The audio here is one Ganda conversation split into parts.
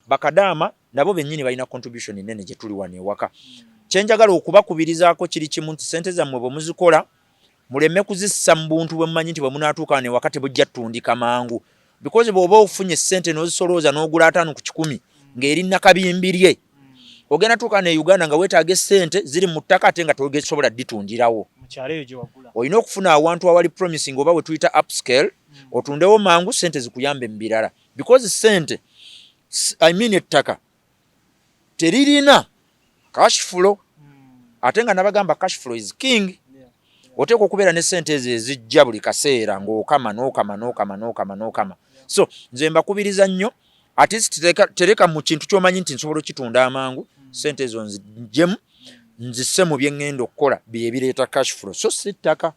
bakadama nabo bennyini balina contribution nene gye tuli wano ewaka. Kyenjagala okubakubirizaako kiri kimu nti ssente zammwe bwe muzikola muleme kuzissa mu buntu bwe mumanyi nti bwe munaatuuka wano ewaka tebujja ttundika mangu. Because bw'oba ofunye ssente n'ozisolooza n'ogula 5 ku 10 ng'eri nakabimbirye, ogenda tuuka ne Uganda nga weetaaga ssente ziri mu ttaka ate nga togesobola dditundirawo. Olina okufuna awantu awali promising oba we tuyita upscale, otundewo mangu ssente zikuyambe mu birala. Because ssente, ettaka teririna cash flow. Ate nga nabagamba cash flow is king. Oteekwa okubeera ne ssente ezo ezijja buli kaseera ng'okama. So nze mbakubiriza nnyo at least tereka mu kintu ky'omanyi nti nsobola okitunda amangu, ssente ezo nzijjemu nzisse mu bye ŋŋenda okukola bye bireeta cash flow. So si ttaka.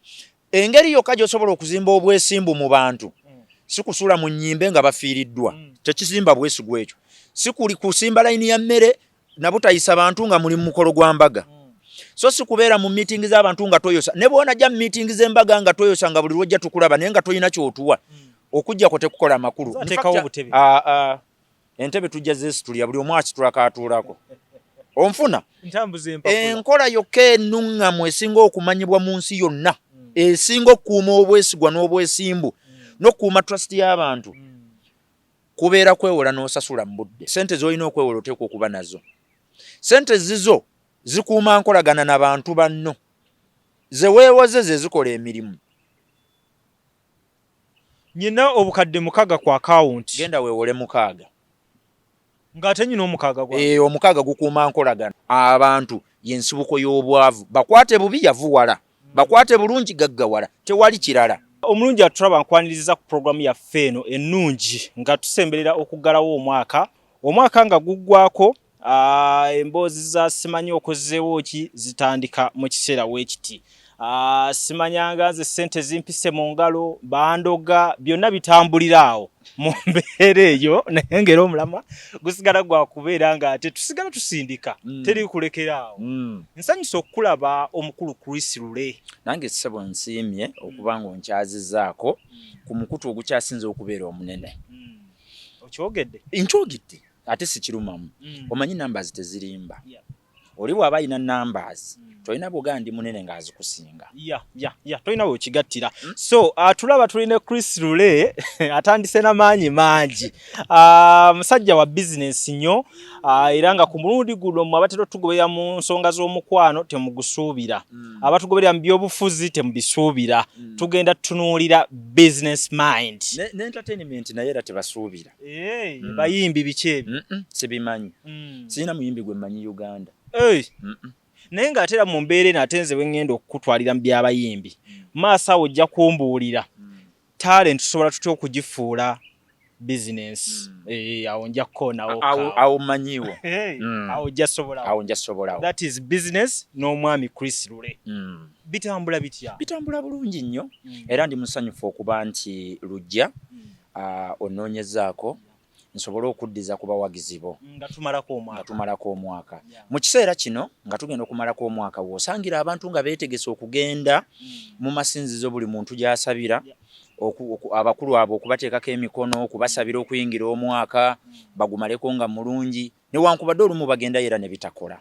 Engeri yokka gy'osobola okuzimba obwesimbu mu bantu si kusuula mu nnyimbe nga bafiiriddwa. Tekizimba bwesigwa ekyo. Si kuli kusimba layini ya mmere na butayisa bantu nga muli mu mukolo gwa mbaga. So si kubeera mu meeting z'abantu nga toyosa. Ne bw'onajja mu meeting z'embaga nga toyosa nga buli lwojja tukulaba naye nga toyina ky'otuwa. Okujjako tekukola makulu. Entebe tujja zeesitulya buli omu akitulako atuulako. Onfuna? Enkola yokka ennuŋŋamu esinga okumanyibwa mu nsi yonna, esinga okukuuma obwesigwa n'obwesimbu n'okukuuma trust y'abantu, kubeera kwewola n'osasula mu budde. Ssente z'olina okwewola oteekwa okuba nazo. Ssente zizo zikuuma nkolagana n'abantu banno. Ze weewoze ze zikola emirimu. Nyina obukadde 6 ku account. Genda weewole 6. Ng'ate nyina 6 gwa. 6 gukuuma nkolagana. Abantu y'ensibuko y'obwavu. Bakwate bubi yavuwala. Bakwate bulungi gaggawala. Tewali kirala. Omulungi atulaba nkwaniriza ku programu yaffe eno ennungi nga tusemberera okuggalawo omwaka nga guggwako. Emboozi za simanyi okozeewo ki zitandika mu kiseera weekiti. Simanyanga nze ssente zimpise mu ngalo, bandoga, byonna bitambulira awo mu mbeera eyo, naye ng'era omulamwa gusigala gwa kubeera nga ate tusigala tusindika, teri kulekera awo. Nsanyusa okulaba omukulu Chris Lule. Nange ssebo nsiimye okuba ng'onkyazizzaako ku mukutu ogukyasinze okubeera omunene. Okyogedde? Nkyogedde. Ate si kirumamu. Omanyi numbers tezirimba. Oli bw'aba alina numbers, tolina bugandi munene ng'azikusinga. Tolina wekigattira. So tulaba tulina Chris Lule atandise n'amaanyi mangi. Musajja wa business nnyo, era nga ku mulundi guno mu abatera tugoberera mu nsonga z'omukwano temugusuubira. Abatugoberera mu by'obufuzi temubisuubira. Tugenda tutunuulira business mind. Ne entertainment naye era tebasuubira. Bayimbi biki ebyo? Sibimanyi. Sirina muyimbi gwe mmanyi Uganda. Naye ng'atera mu mbeera eno ate nze bwe ŋŋenda okukutwalira mu by'abayimbi, maaso awo ojja kumbuulira talent tusobola tutya okugifuula business. Awo nja kukoonawo. Awo mmanyiwo. Awo ojja sobolawo. That is business n'omwami Chris Lule. Bitambula bitya? Bitambula bulungi nnyo. Era ndi musanyufu okuba nti lujja onoonyezaako nsobola okuddiza ku bawagizi bo nga tumalako omwaka. Mu kiseera kino nga tugenda okumalako omwaka w'osangira abantu nga beetegese okugenda mu masinzizo buli muntu gy'asabira, abakulu abo okubateekako emikono, okubasabira okuyingira omwaka bagumaleko nga mulungi, newankubadde olumu bagenda era ne bitakola.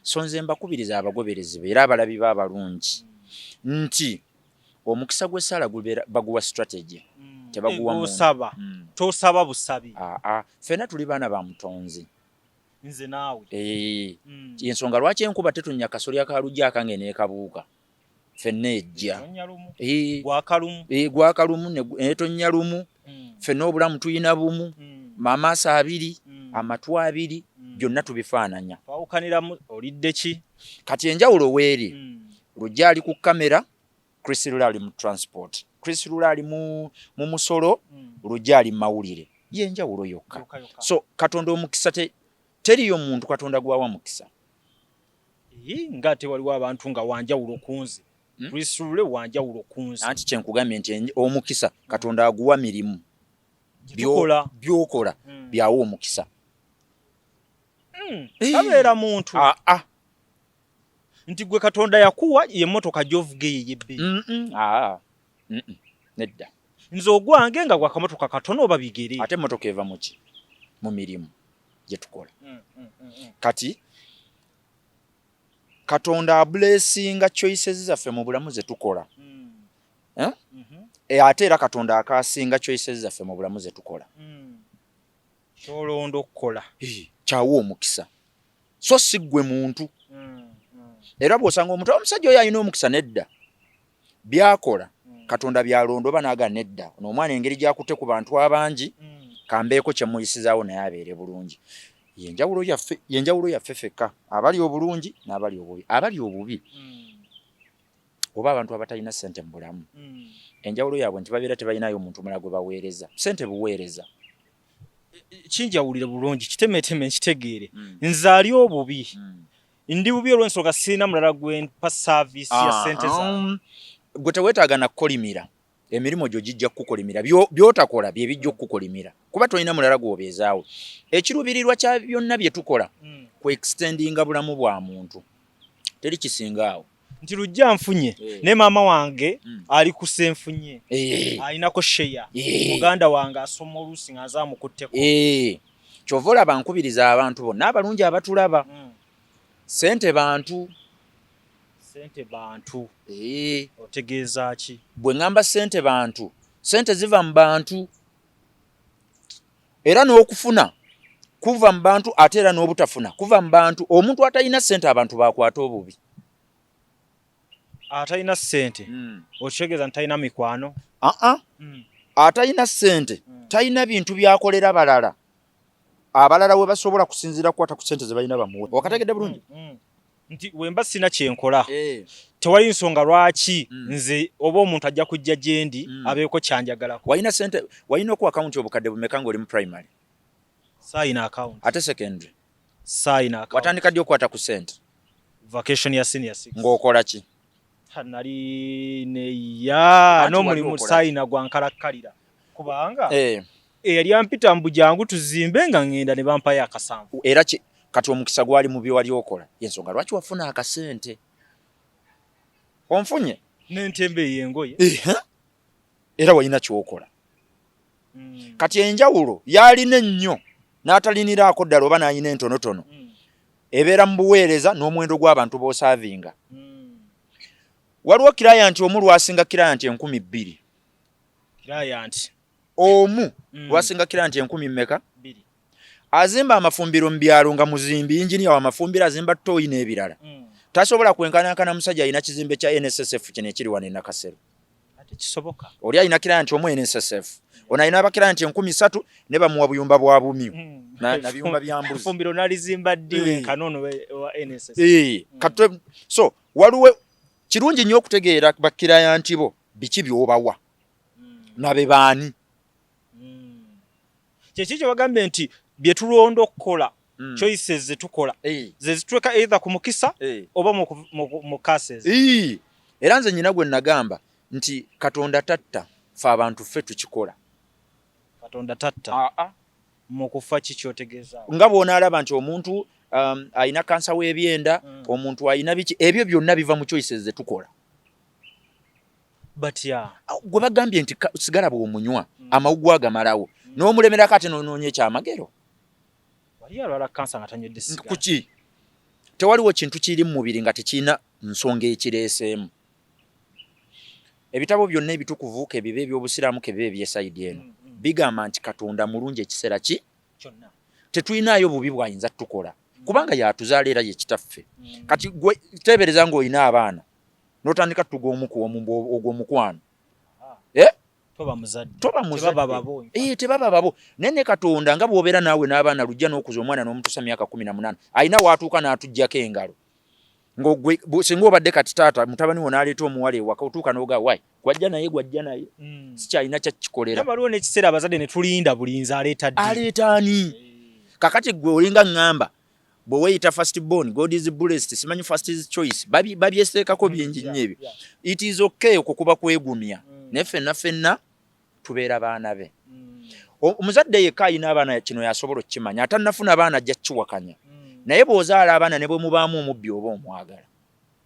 So nze mbakubiriza abagoberezi be era abalabi b'abalungi nti omukisa gw'essaala baguwa strategy. Osaba tosaba busabi. Fena tuli baana ba mutonzi. Nze naawe. Ensonga lwaki enkuba tetunnya kasolya ka lujja akange neekabuuka. Fenna ejja. Gwakalumu netonnya lumu. Fenna obulamu tuyina bumu. Amaaso 2, amatu 2, byonna tubifaananya. Twawukanira olidde ki? Kati enjawulo weeri. Lujja ali ku kamera, Chris Lule ali mu transport. Chris Lule ali mu musolo, Lujja ali mu mawulire. Yenjawulo yokka. So Katonda omukisa teriyo muntu Katonda gwawa mukisa. Ngate waliwo abantu nga wanjawulo kunzi. Chris Lule wanjawulo kunzi. Anti kyenkugambye nti omukisa Katonda aguwa mirimu. Byokola byawo omukisa. Tabeera muntu. Nti gwe Katonda yakuwa ye motoka jovuge yebbe. Nedda. Nze ogwange nga gwa kamotoka katono oba bigere. Ate motoka eva muki? Mu mirimu. gye tukola. Kati Katonda ablessinga choices zaffe mu bulamu ze tukola. Ate era Katonda akasinga choices zaffe mu bulamu ze tukola. Kyolondo okukola kyawo omukisa so si ggwe muntu. Era bw'osanga omuntu omusajja oyo alina omukisa nedda byakola Katonda byalondo banaaga nedda n'omwana engeri gy'akutte ku bantu abangi kambeeko kye muyisizaawo naye abeere bulungi. Yenjawulo yaffe fekka abali obulungi n'abali obubi. Abali obubi oba abantu abatalina ssente mu bulamu enjawulo yaabwe nti babeera tebalinayo omuntu mulala gwe baweereza. Ssente buweereza. Kinjawulire bulungi kitemeteme nkitegeere. Nze ali obubi ndi bubi olw'ensonga sirina mulala gwe mpa service ya ssente zange. Gwe teweetaaga na kukolimira emirimu gyo gijja kukolimira by'otakola bye bijja okukolimira kuba tolina mulala gw'obeezaawo. Ekiruubirirwa kya byonna bye tukola ku extendinga bulamu bwa muntu teri kisingaawo. Nti lujja nfunye ne maama wange ali ku senfunye alinako sheya muganda wange asoma oluusi nga nzaamukutteko. Kyova olaba nkubiriza abantu bonna abalungi abatulaba ssente bantu. Sente bantu. Otegeeza ki? Bwe ngamba ssente bantu, ssente ziva mu bantu. Era n'okufuna kuva mu bantu ate era n'obutafuna kuva mu bantu. Omuntu atalina ssente abantu bakwata obubi. Atalina ssente okitegeeza nti talina mikwano. Atalina ssente talina bintu byakolera balala. Abalala we basobola kusinziira kukwata ku ssente ze balina bamuwe. Wakategedde bulungi? Nti wemba sina kyenkola tewali nsonga lwaki nze oba omuntu ajja kujja gyendi abeeko kyanjagalako. Walina ssente, walina oku akawunti obukadde bumeka ng'oli mu primary? Saayina akawunti. Ate secondary? Saayina akawunti. Watandika ddi okwata ku ssente? Vacation ya senior 6. Ng'okola ki? Nali neya n'omulimu saayina gwankalakkalira kubanga yali ampita mu bujjangu tuzimbe nga ngenda ne bampayo akasanvu. Era kati omukisa gwali mu byo wali okola yensonga lwaki wafuna akasente onfunye n'entembe y'engoye era walina kyokola. Kati enjawulo yalina ennyo n'ataliniraako ddala oba n'ayina entonotono ebeera mu buweereza n'omuwendo gw'abantu b'osaavinga. Waliwo kirayanti omu lwasinga kirayanti 2,000. Kirayanti omu lwasinga kirayanti 10,000 azimba amafumbiro mu byalo nga muzimbi injiniya wa mafumbiro azimba ttooyi n'ebirala. Tasobola kwenkanankana musajja alina kizimbe kya NSSF kino ekiri wano e Nakasero. Ate kisoboka. Oli alina kirayanti omu NSSF. Ono alina abakirayanti 3,000 ne bamuwa buyumba bwa bumyu na biyumba bya mbuzi. Fumbiro nalizimba ddi kanono wa NSSF. So waliwo kirungi nnyo okutegeera bakirayanti bo biki by'obawa nabe baani. Kyeki kye bagambye nti bye tulonda okukola choices ze tukola ze zituweka either ku mukisa oba mu cases. Era nze nnyina gwe nagamba nti Katonda tatta fe abantu ffe tukikola. Katonda tatta mu kufa kikyotegeeza nga bw'onaalaba nti omuntu ayina kansa w'ebyenda omuntu ayina biki ebyo byonna biva mu choices ze tukola. But gwe bagambye nti sigala bw'omunywa amawuggwa agamalawo n'omulemerako ate n'onoonya ekyamagero. Wali alwala kansa nga tanywedde sigala. Kuki? Tewaliwo kintu kiri mu mubiri nga tekirina nsonga ekireeseemu. Ebitabo byonna ebitukuvu ke bibe eby'obusiraamu ke bibe eby'esayidi eno bigamba nti Katonda mulungi ekiseera ki kyonna. Tetulinayo bubi bw'ayinza tukola kubanga yatuzaala era ye kitaffe. Kati gwe teebereza ng'olina abaana n'otandika tuga ogw'omukwano. Toba muzadde. Tebaba babo. Nene Katonda nga bw'obeera naawe n'abaana lujja n'okuza omwana n'omutuusa myaka 18 alina waatuuka n'atuggyako engalo. Singa obadde kati taata mutabani wo n'aleeta omuwala ewaka otuuka n'oga wayi gwajja naye sikyalina kyakikolera. Waliwo n'ekiseera abazadde ne tulinda bulinzi aleeta ddi. Aleeta ani? Kakati gwe olinga ngamba bwe weeyita first born God is blessed simanyi first is choice babyeseekako bingi nnyo ebyo. It is okay okukuba kwegumya naye ffenna tubeera baana be. Omuzadde yekka alina abaana kino yasobola okukimanya atannafuna abaana ajja kukiwakanya. Naye bw'ozaala abaana ne bwe mubaamu omubbi oba omwagala.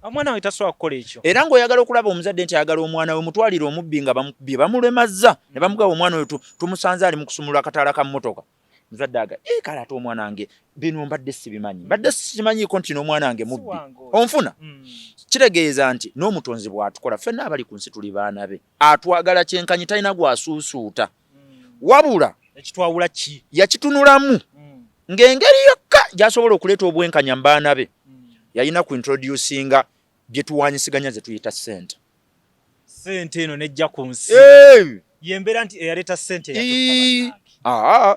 Omwana we tasobola kukola ekyo. Era ng'oyagala okulaba omuzadde nti ayagala omwana we mutwalire omubbi nga bamulemaza ne bamugaba omwana we tumusanze ali mu kusumulula akataala ka mmotoka. muzadde aga kale ate omwana wange bino mbadde sibimanyi mbadde simanyiiko nti n'omwana wange mubbi onfuna kitegeeza nti n'omutonzi bw'atukola ffenna abali ku nsi tuli baana be atwagala kyenkanyi talina gwasuusuuta wabula ekitwawula ki yakitunulamu ng'engeri yokka gy'asobola okuleeta obwenkanya mu baana be yalina ku introducinga bye tuwanyisiganya ze tuyita ssente eno nejja ku nsi yembeera nti eyaleeta ssente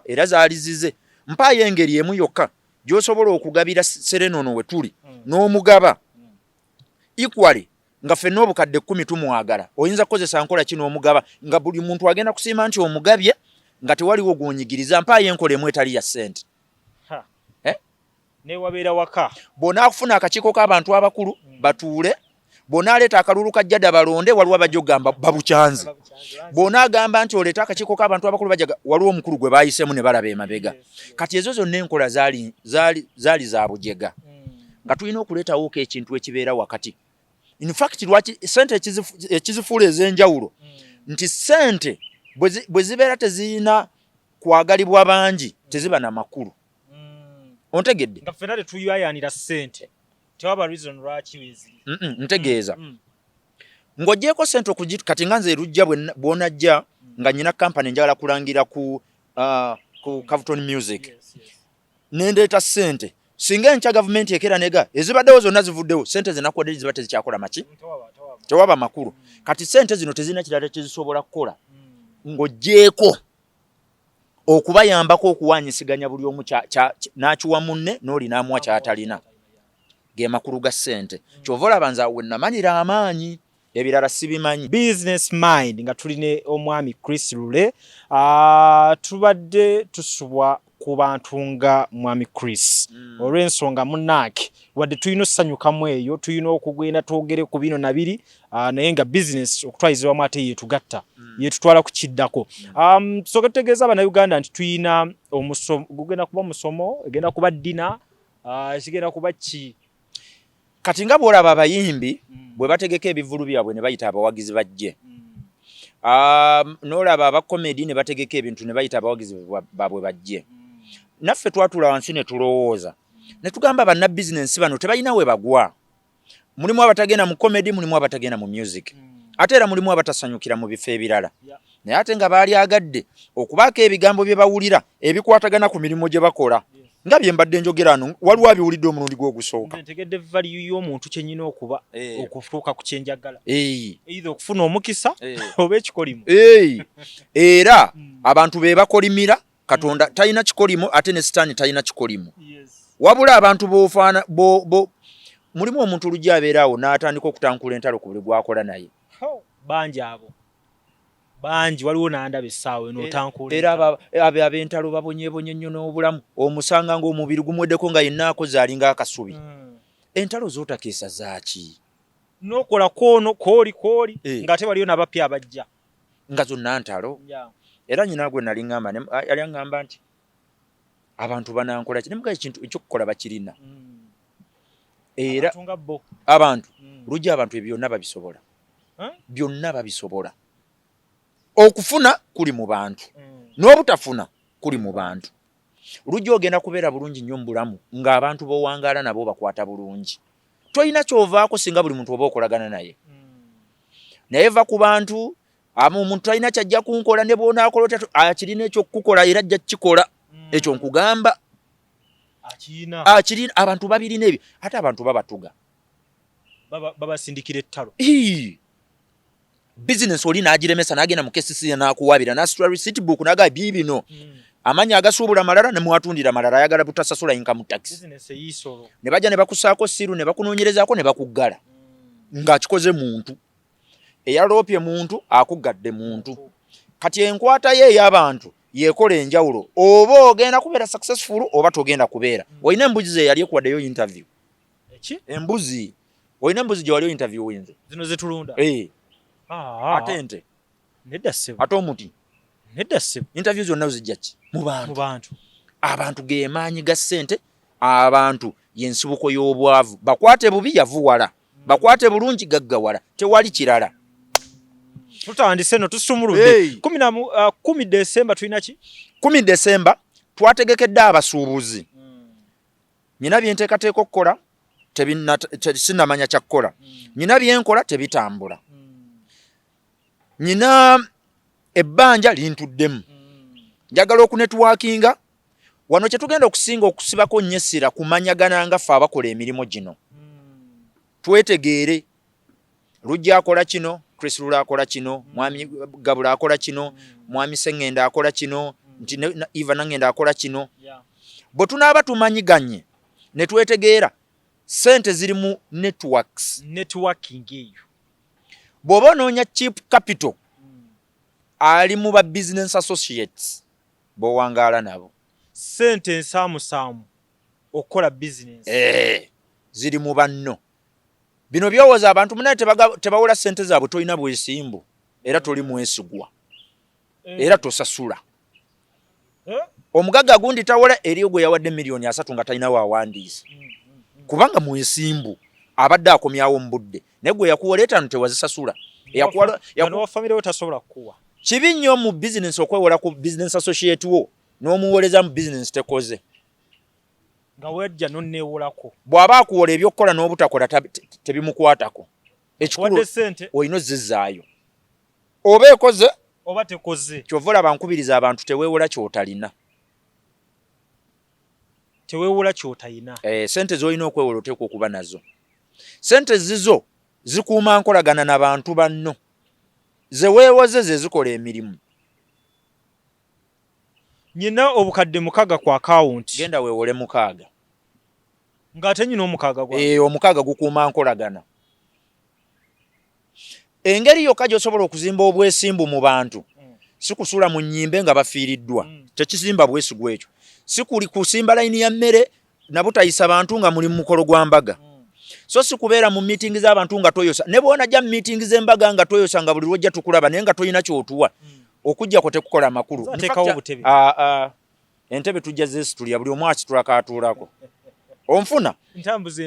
era zaalizize mpaayo engeri emu yokka gy'osobola okugabira Serenono we tuli n'omugaba equally nga ffenna obukadde 10 tumwagala oyinza kukozesa nkola kino omugaba nga buli muntu agenda kusiima nti omugabye nga tewaliwo gw'onyigiriza mpaayo enkola emu etali ya ssente newabeera waka bw'ona akufuna akakiiko k'abantu abakulu batuule bw'ona aleeta akalulu kajjada balonde waliwo abajja okugamba babukyanze bw'ona agamba nti oleeta akakiiko k'abantu abakulu bajjaga waliwo omukulu gwe baayisemu ne balaba emabega kati ezo zonna enkola zaali za bujega nga tulina okuleetawo ko ekintu ekibeera wakati in fact lwaki ssente ekizifuula ez'enjawulo nti ssente bwe zibeera tezirina kwagalibwa bangi teziba na makulu ontegedde nga ffenna tetuyayaanira ssente tewaba reason lwaki weziri ntegeeza ng'oggyeko ssente kati nga nze lujja bw'onajja nga nnyina kampani njagala kulangira ku Cavuton Music nendeeta ssente singa enkya gavumenti ekera nega ezibaddewo zonna zivuddewo ssente zenakodde ziba tezikyakola maki tewaba makulu kati ssente zino tezirina kirala kizisobola kukola ng'oggyeko okubayambako okuwanyisiganya buli omu n'akiwa munne n'oli n'amuwa ky'atalina ge makulu ga ssente kyova olaba nze awo wennamanyira amaanyi ebirala sibimanyi business mind nga tuline omwami Chris Lule tubadde tusubwa ku bantu nga mwami Chris olw'ensonga munnange wadde tulina ossanyukamu eyo tulina okugenda twogere ku bino nabiri naye nga business okutwalizibwamu ate yetugatta yetutwala ku kiddako tusooke tutegeeza Abannayuganda nti tulina gugenda kuba musomo egenda kuba ddina kigenda kuba ki kati nga bw'olaba abayimbi bwe bategeka ebivulu byabwe ne bayita abawagizi bajje n'olaba abakomedi ne bategeka ebintu ne bayita abawagizi baabwe bajje naffe twatula wansi ne tulowooza ne tugamba bannabizinensi bano tebalina we bagwa mulimu abatagenda mu komedi mulimu abatagenda mu music ate era mulimu abatasanyukira mu bifo ebirala naye ate nga baali agadde okubaako ebigambo bye bawulira ebikwatagana ku mirimu gye bakola nga bye mbadde njogera ano waliwo abiwulidde omulundi gw'ogusooka ntegedde value y'omuntu kyennyina okuba okutuuka ku kyenjagala either okufuna omukisa oba ekikolimo era abantu be bakolimira Katonda talina kikolimo ate ne sitaani talina kikolimo wabula abantu mulimu omuntu olujja abeeraawo n'atandika okutankula entalo ku buli gwakola naye bangi abo bangi waliwo n'andaba essaawa n'otankula era ab'entalo babonyeebonye nnyo n'obulamu omusanga ng'omubiri gumuweddeko nga yenna akoze alinga akasubi entalo z'otakeesa zaaki n'okola kwono kooli ng'ate waliyo n'abapya abajja nga zonna ntalo era nyina gwe nali ŋŋamba yali aŋŋamba nti abantu banankola ki nemugaye ekintu ekyokukola bakirina era abantu lujja abantu byonna babisobola byonna babisobola okufuna kuli mu bantu n'obutafuna kuli mu bantu lujja ogenda kubeera bulungi nnyo mu bulamu ng'abantu b'owangaala nabo bakwata bulungi tolina kyovaako singa buli muntu oba okolagana naye naye va ku bantu omuntu talina kyajja kunkola ne bw'onaakola otya akirina ekyokukola era ajja kukikola ekyo nkugamba akirina abantu babirina ebyo ate abantu babatuga babasindikira ettalo bizinesi oli n'agiremesa n'agenda mu KCC n'akuwabira n'asitula receipt book n'agaa biibino amanyi agasuubula malala ne muwatundira malala ayagala butasasula income tax ne bajja ne bakusaako siru ne bakunoonyerezaako ne bakuggala ng'akikoze muntu eyaloopye muntu akuggadde muntu kati enkwata ye ey'abantu yekola enjawulo oba ogenda kubeera successful oba togenda kubeera olina embuzi ze yali ekuwaddeyo interview embuzi olina embuzi gye waliyo interview winze zino zetulunda ate ente nedda ssebo ate omuti nedda ssebo interview zonna zijja ki mu bantu abantu ge maanyi ga ssente abantu yensibuko y'obwavu bakwate bubi yavuwala bakwate bulungi gaggawala tewali kirala tutandise no tusumuludde 10 December tulina ki 10 December twategekedde abasuubuzi nyina byenteekateeka okukola sinnamanya kyakukola nyina byenkola tebitambula nyina ebbanja lintuddemu njagala okunetwakinga wano kyetugenda okusinga okusibako nnyo essira kumanyagana nga ffe abakola emirimu gino twetegeere Lujja akola kino Chris Lule akola kino mwami Gabula akola kino mwami Sengenda akola kino nti Eva Nangenda akola kino bwe tunaaba tumanyiganye ne twetegeera sente ziri mu networking eyo bw'oba onoonya cheap capital ali mu ba business associates bw'owangaala nabo sente ensaamusaamu okola business ziri mu banno bino byowooza abantu munaye tebawula sente zaabwe tolina bwesimbu era toli mwesigwa era tosasula omugaga gundi tawola eriyo gwe yawadde miliyoni 3 nga talina waawandiisa kubanga mwesimbu abadde akomyawo mu budde naye gwe yakuwola 5 tewazisasula wa family tasobola kukuwa kibi nnyo mu business okwewola ku business associate wo n'omuwoleza mu business tekoze nga wejja nonneewolako bw'aba akuwola ebyokukola n'obutakola tebimukwatako ekikulu olina ozzizaayo oba ekoze oba tekoze kyova olaba nkubiriza abantu teweewola kyotalina sente z'olina okwewola oteekwa okuba nazo sente zizo zikuuma nkolagana n'abantu banno ze weewoze ze zikola emirimu nyina obukadde 6 ku account genda weewole 6 ng'ate nyina omukaaga gwa omukaaga gukuuma nkolagana engeri yokka gy'osobola okuzimba obwesimbu mu bantu si kusula mu nnyimbe nga bafiiriddwa tekizimba bwesigwa ekyo si kuli kusimba layini ya mmere nabutayisa bantu nga muli mu mukolo gwa mbaga so si kubeera mu meeting z'abantu nga toyosa ne bw'onajja mu meeting z'embaga nga toyosa nga buli lwojja tukulaba naye nga tolina kyotuwa okujjako tekukola makulu entebe tujja zeesitulya buli omu akitulako atuulako onfuna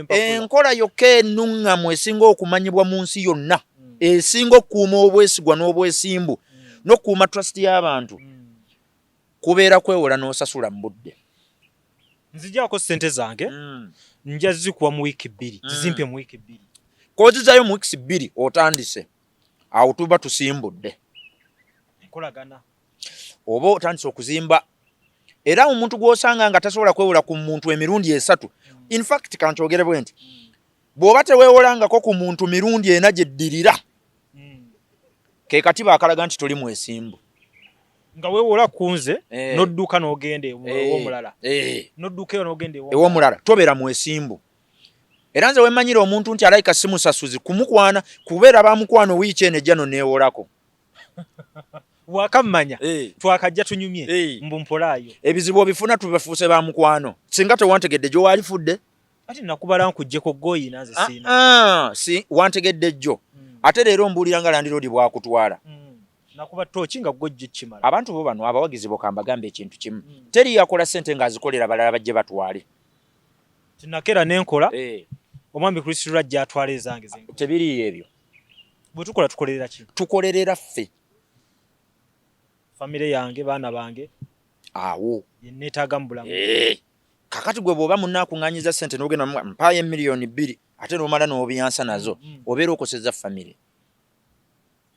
enkola yokka ennuŋŋamu esinga okumanyibwa mu nsi yonna esinga okukuuma obwesigwa n'obwesimbu n'okukuuma trust y'abantu kubeera kwewola n'osasula mu budde nzigyako sente zange nja zikuwa mu wiiki 2 zizimpe mu wiiki 2 kozizayo mu wiiki 2 otandise awo tuba tusimbudde enkolagana oba otandise okuzimba era omuntu gw'osanga nga tasobola kwewola ku muntu emirundi 3 in fact kankyogere bwe nti bw'oba teweewolangako ku muntu mirundi 4 gyeddirira ke kati baakalaga nti toli mwesimbu nga weewola kunze n'odduka n'ogenda ew'omulala n'odduka eyo n'ogenda ew'omulala tobeera mwesimbu era nze wemmanyira omuntu nti alayika si musasuzi kumukwana kubeera bamukwana wiiki eno ejja noneewolako wakammanya twakajja tunyumye mbumpolaayo ebizibu obifuna tubafuuse bamukwano singa tewantegedde gyo waalifudde ati nakubala nkuggyeko goyina nze siina si wantegedde jjo ate leero mbuulira nga landiroodi bwakutwala nakuba tooki nga gojje kimala abantu bo bano abawagizi bokambagamba ekintu kimu teri yakola sente ng'azikolera balala bajje batwale tinakera nenkola omwami Kristo lwajja atwala ezange zenga tebiri ebyo bwe tukola tukolerera ki tukolerera ffe famire yange baana bange awo yenneetaaga mu bulamu kakati gwe bw'oba munnaakuŋŋaanyiza ssente n'ogenda mpaayo miliyoni 2 ate n'omala n'obiyansa nazo obeera okoseza famire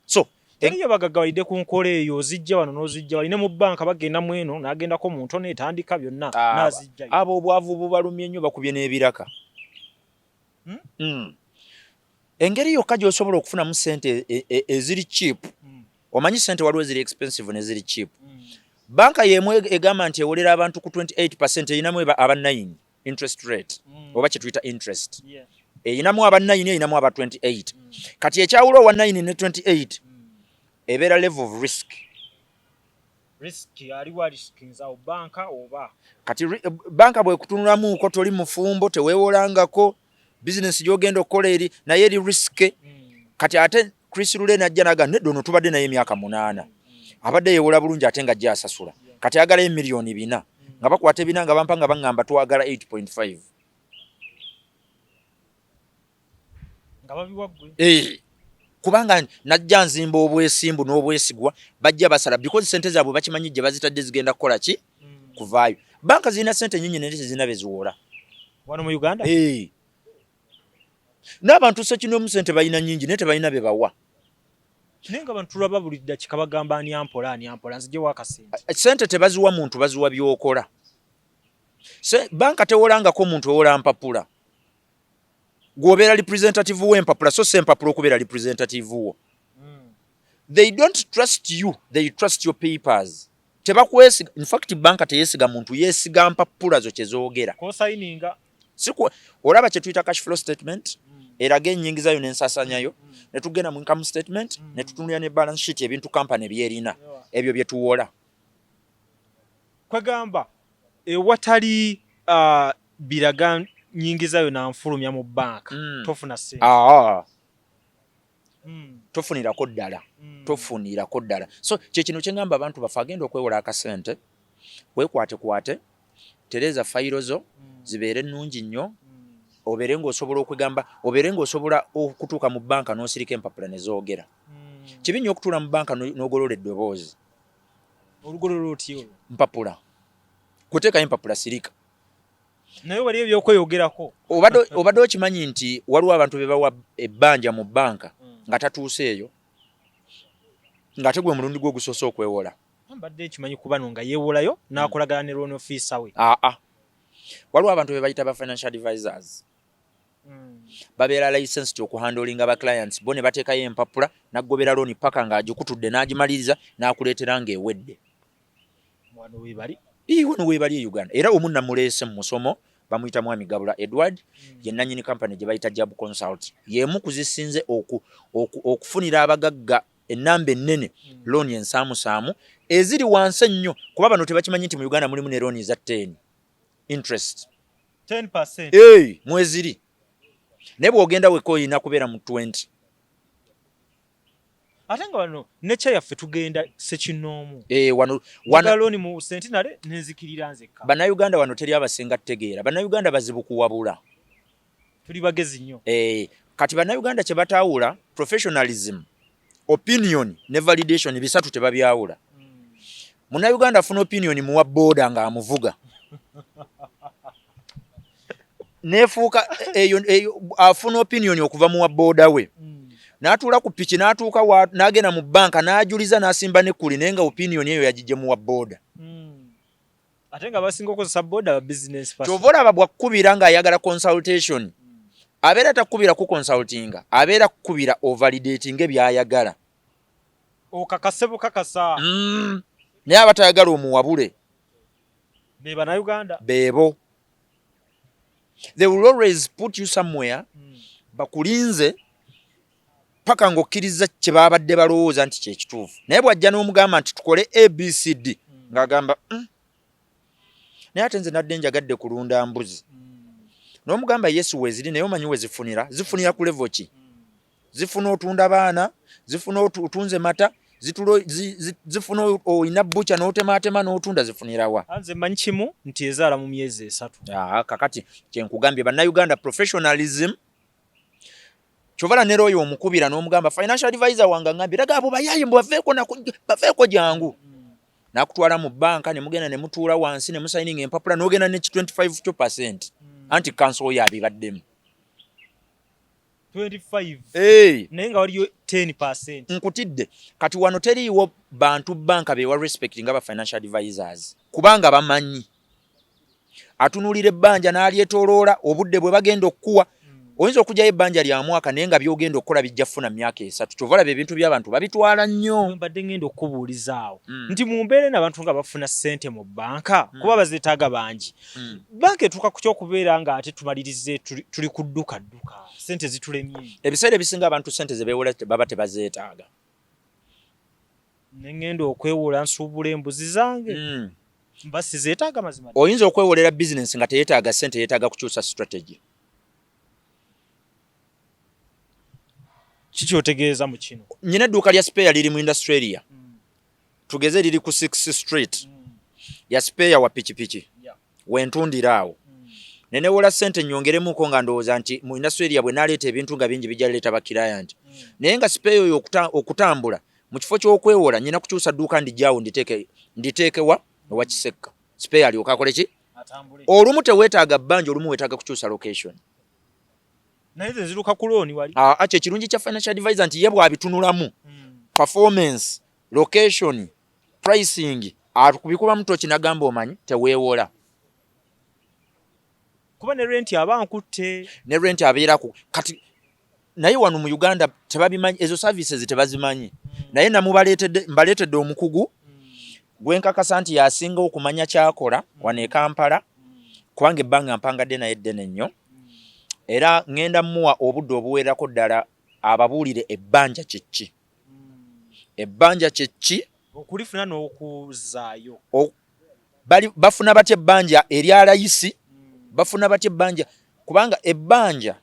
so teriyo bagagawalidde ku nkola eyo ozijja wano n'ozijja wali ne mu bbanka bagenda mu eno n'agendako mu ntono etandika byonna n'azijjayo abo obwavu bubalumye nnyo bakubye n'ebiraka engeri yokka gy'osobola okufunamu ssente eziri cheap omanyi ssente waliwo eziri expensive n'eziri cheap banka y'emu egamba nti ewolera abantu ku 28% eyinamu aba 9 interest rate oba kye tuyita interest eyinamu aba 9 eyinamu aba 28 kati ekyawula owa 9 ne 28 ebeera level of risk aliwa risk nzawo banka oba kati banka bwekutunulamuuko toli mufumbo teweewolangako business gy'ogenda okukola eri naye eri risk kati ate Chris Lule najja naga neddo no tubadde naye emyaka 8 abadde yeewola bulungi ate nga ajja asasula kati agala miliyoni 4 nga bakwata ebina nga bampa nga baŋŋamba twagala 8.5 nga babiwaggwe kubanga najja nzimba obwesimbu n'obwesigwa bajja basala because sente zaabwe bakimanyi gye bazitadde zigenda kukola ki kuvaayo. Banka zirina ssente nnyingi naye tezirina beziwola wano mu Uganda. N'abantu ssekinomu ssente balina nnyingi naye tebalina be bawa. Naye nga abantu tulaba buli ddakiika bagamba ani ampola nzigyewo akasente. Ssente tebaziwa muntu, baziwa by'okola. Banka tewolangako muntu ewola mpapula. Gwobeera representative w'empapula so sempapula okubeera representative wo. They don't trust you, they trust your papers. Tebakwesiga. In fact banka teyesiga muntu, yesiga mpapula zo kyezoogera. Kosayininga. Olaba kye tuyita cash flow statement, eraga ennyingizayo n'ensasanyayo, ne tugenda mu income statement, ne tutunulira ne balance sheet ebintu kampani byerina. Ebyo bye tuwola. Kwegamba ewatali biraga nyingizayo na nfulumya mu banka tofuna ssente. Tofunirako ddala. Tofunirako ddala. So kye kino kye ngamba abantu bafe agenda okwewola akasente, weekwate tereza fayiro zo zibeere nnungi nnyo, obeere ng'osobola okwegamba, obeere ng'osobola okutuuka mu banka n'osirika empapula ne zoogera. Kibi nnyo okutuula mu banka n'ogolola eddoboozi. Olugolola otya olwo? Mpapula. Kuteekayo empapula sirika. Naye wali ebyokweyogerako. Obadde okimanyi nti waliwo abantu be bawa ebbanja mu banka nga tatuuseeyo, ng'ate gwe mulundi gwe gusoose okwewola. Mbadde ekimanyi kubano nga yeewolayo n'akolagana ne loan officer we. Waliwo abantu be bayita ba financial advisors. Babeera licensed okuhandlinga ba clients bo ne bateekayo empapula naggobera looni paka ng'agikutudde n'agimaliriza n'akuleetera ng'ewedde. Wano weebali? Wano weebali e Uganda. Era omu namuleese mu musomo bamuyita Mwami Gabula Edward, ye nannyini kampani gye bayita Job Consult. Y'emu kuzisinze okufunira abagagga ennamba ennene looni ensaamusaamu eziri wansi ennyo, kuba bano tebakimanyi nti mu Uganda mulimu ne looni za 10 interest 10%. Mweziri. Naye bw'ogenda weka oyina kubeera mu 20. Ate nga wano nature yaffe tugenda sekinoomu. Wano looni mu Centenary nenzikirira nzekka. Bannayuganda wano teri abasinga tegeera. Bannayuganda bazibu kuwabula. Tuli bagezi nnyo. Kati bannayuganda kye bataawula professionalism, opinion ne validation bisatu tebabyawula. Munnayuganda afuna opinion muwa booda nga amuvuga. Nefuuka eyo afuna opinion okuva muwa booda we. N'atuula ku piki n'atuuka n'agenda mu banka n'ajuliza n'asimba n'ekkuli naye nga opinion eyo yagijje muwa booda. Ate nga basinga okukozesa booda ba business person. Kyova olaba bw'akkubira ng'ayagala consultation, abeera takkubira ku consultinga, abeera kukubira ovalidatinga by'ayagala. Okakase bukakasa. Naye abatayagala omuwabule. Be Bannayuganda. Beebo. They will always put you somewhere, bakulinze paka ng'okkiriza kye baabadde balowooza nti kye kituufu. Naye bw'ajja n'omugamba nti tukole ABCD ng'agamba naye ate nze nadde njagadde kulunda mbuzi. N'omugamba Yesu weeziri naye omanyi we zifunira? Zifunira ku level ki? Zifuna otunda baana, zifuna otunze mata, zifuna oyina bbuca n'otemaatema n'otunda zifunira wa? Nze mmanyi kimu nti ezaala mu myezi 3. Kakati kye nkugambye Bannayuganda professionalism. Kyovala ne oyo omukubira n'omugamba financial advisor wange ngambye raga abo bayaye mbu bafeeko jangu. Nakutwala mu banka ne mugenda ne mutuula wansi ne musayininga empapula n'ogenda ne 25% anti cancel oyo abibaddemu. 25. Naye nga waliyo 10%. Nkutidde kati wano teriiwo bantu banka bewa respect nga ba financial advisors kubanga bamanyi atunulira ebbanja n'alyetooloola obudde bwe bagenda okukuwa. Oyinza okugyayo ebbanja lya mwaka naye nga byogenda okukola bijja kufuna myaka 3. Kyovala ebintu by'abantu babitwala nnyo. Mbadde ngenda okubuulizaawo nti mu mbeera n'abantu nga bafuna ssente mu banka kuba bazeetaaga bangi. Banka etuuka ku ky'okubeera nga ate tumalirize tuli ku dduka ssente zitulemye. Ebiseera ebisinga abantu ssente ze beewola baba tebazeetaaga. Ne ngenda okwewola nsuubula embuzi zange mba sizeetaaga mazima. Oyinza okwewolera bizinensi nga teyeetaaga ssente, yeetaaga kukyusa strategy. Kiki otegeeza mu kino? Nyina edduuka lya spare liri mu Australia. Tugeze liri ku 6th Street. Ya spare wa pikipiki. Wentundira awo. Nenewola ssente nyongeremuko nga ndowooza nti mu Australia bwe naleeta ebintu nga bingi bijja leeta ba client. Naye nga spare oyo okutambula mu kifo ky'okwewola nyina kukyusa dduuka ndijjaawo nditeekewa ewa Kisekka. spare alyoka akole ki atambule olumu teweetaaga bbanja olumu weetaaga kukyusa location naye ziruka ku loan wali kyo ekirungi kya financial advisor nti ye bw'abitunulamu performance location pricing akubikuba mutoki nagamba omanyi teweewola kuba ne rent abankutte ne rent abeerako kati naye wano mu Uganda tebabimanyi ezo services tebazimanyi naye mbaleetedde omukugu gwenkakasa nti yasinga okumanya kyakola wano e Kampala kubanga ebbanga mpangadde naye ddene nnyo era ngenda muwa obudde obuweerako ddala ababuulire ebbanja kyeki ebbanja kyeki okulifuna n'okuzaayo bafuna batya ebbanja erya layisi bafuna batya ebbanja kubanga ebbanja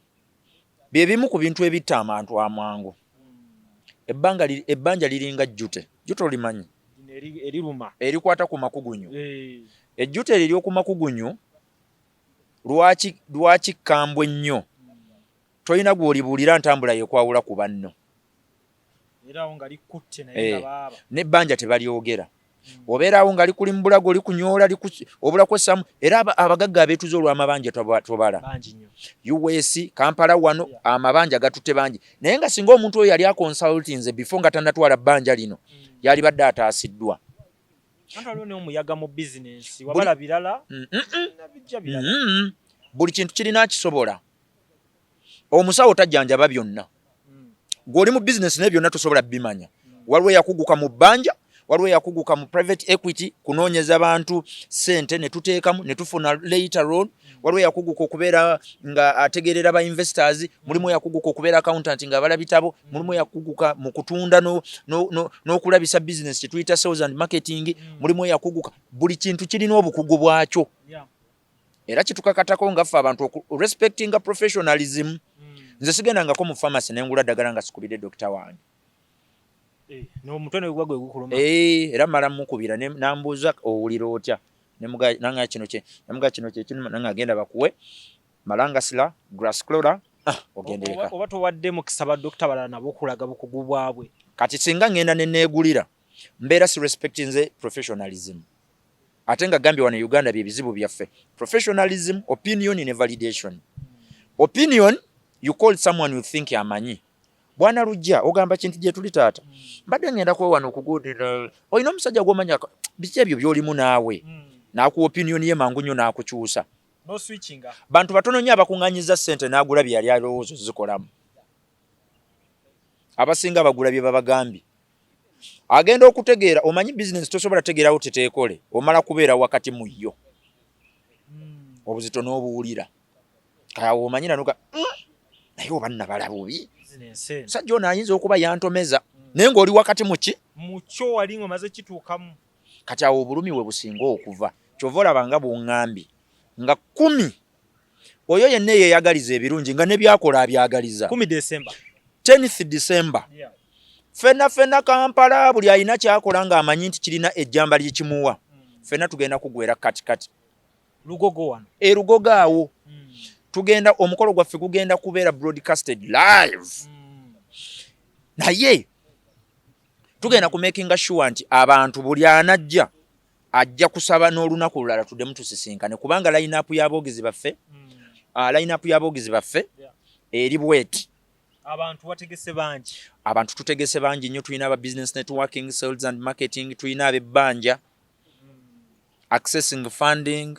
bye bimu ku bintu ebitta amantu amangu ebbanja liringa jjute olimanyi eriruma erikwata ku makugunyu ejjute ery'oku makugunyu lwaki kambwe nnyo tolina gw'olibuulira ntambula yekwawula ku banno n'ebbanja tebalyogera obeeraawo nga likuli mu bulago likunyoola obulako essamu era abagagga abeetuze olw'amabanja tobala US Kampala wano amabanja gatutte bangi naye nga singa omuntu oyo yali akonsultinze before nga tannatwala bbanja lino yali badde ataasiddwa omuyaga mu business wabala birala buli kintu kirina akisobola omusawo tajjanjaba byonna gw'oli mu business naye byonna tosobola bimanya waliwo yakuguka mu bbanja waliwo yakuguka mu private equity kunoonyeza bantu sente ne tuteekamu ne tufuna later on waliwo yakuguka okubeera nga ategeerera ba investors mulimu yakuguka okubeera accountant nga abala bitabo mulimu yakuguka mu kutunda n'okulabisa business kye tuyita sales and marketing mulimu yakuguka buli kintu kirina obukugu bwakyo era kitukakatako ngaffe abantu respecting professionalism nze sigendangako mu pharmacy nengula ddagala nga sikubidde dokita wange n'omutwe negwa gwe gukuluma era mala mukubira nambuuza owulira otya nanga kino kyekinuma nanga agenda bakuwe malangasira grassclora ogendereka oba towadde mukisa badokita balala nabo okulaga bukugu bwabwe kati singa ngenda neneegulira mbeera si respecting nze professionalism ate nga gambye wano Uganda bye bizibu byaffe professionalism opinion ne validation opinion you call someone you think amanyi bwana lujja ogamba kintu gye tuli taata mbadde ngenda kwa wano okugudira oyina omusajja gw'omanya biki ebyo by'olimu naawe n'akuwa opinion ye mangu nnyo n'akukyusa no switching bantu batono nnyo abakuŋŋanyiza ssente n'agula bye yali alowooza zikolamu abasinga bagula bye babagambye agenda okutegeera omanyi business tosobola tegeerawo teteekole omala kubeera wakati mu yo obuzito n'obuwulira kaawo omanyi nanuka naye oba nnabala bubi sajja ono ayinza okuba yantomeza naye ng'oli wakati mukyo wali ng'omaze kituukamu kati awo obulumi we businga okuva kyova olaba nga bw'oŋŋambye nga 10 oyo yenna eyeeyagaliza ebirungi nga ne byakola abyagaliza 10th December fenna Kampala buli alina kyakola ng'amanyi nti kirina ejjamba lyekimuwa fenna tugenda kugwera katikati lugogo wano lugogo awo tugenda omukolo gwaffe gugenda kubeera broadcasted live naye tugenda ku making sure nti abantu buli anajja ajja kusaba n'olunaku lulala tuddemu tusisinkane kubanga line up y'aboogezi baffe eri bweti abantu tutegese bangi nnyo tulina aba business networking sales and marketing tulina abebbanja accessing funding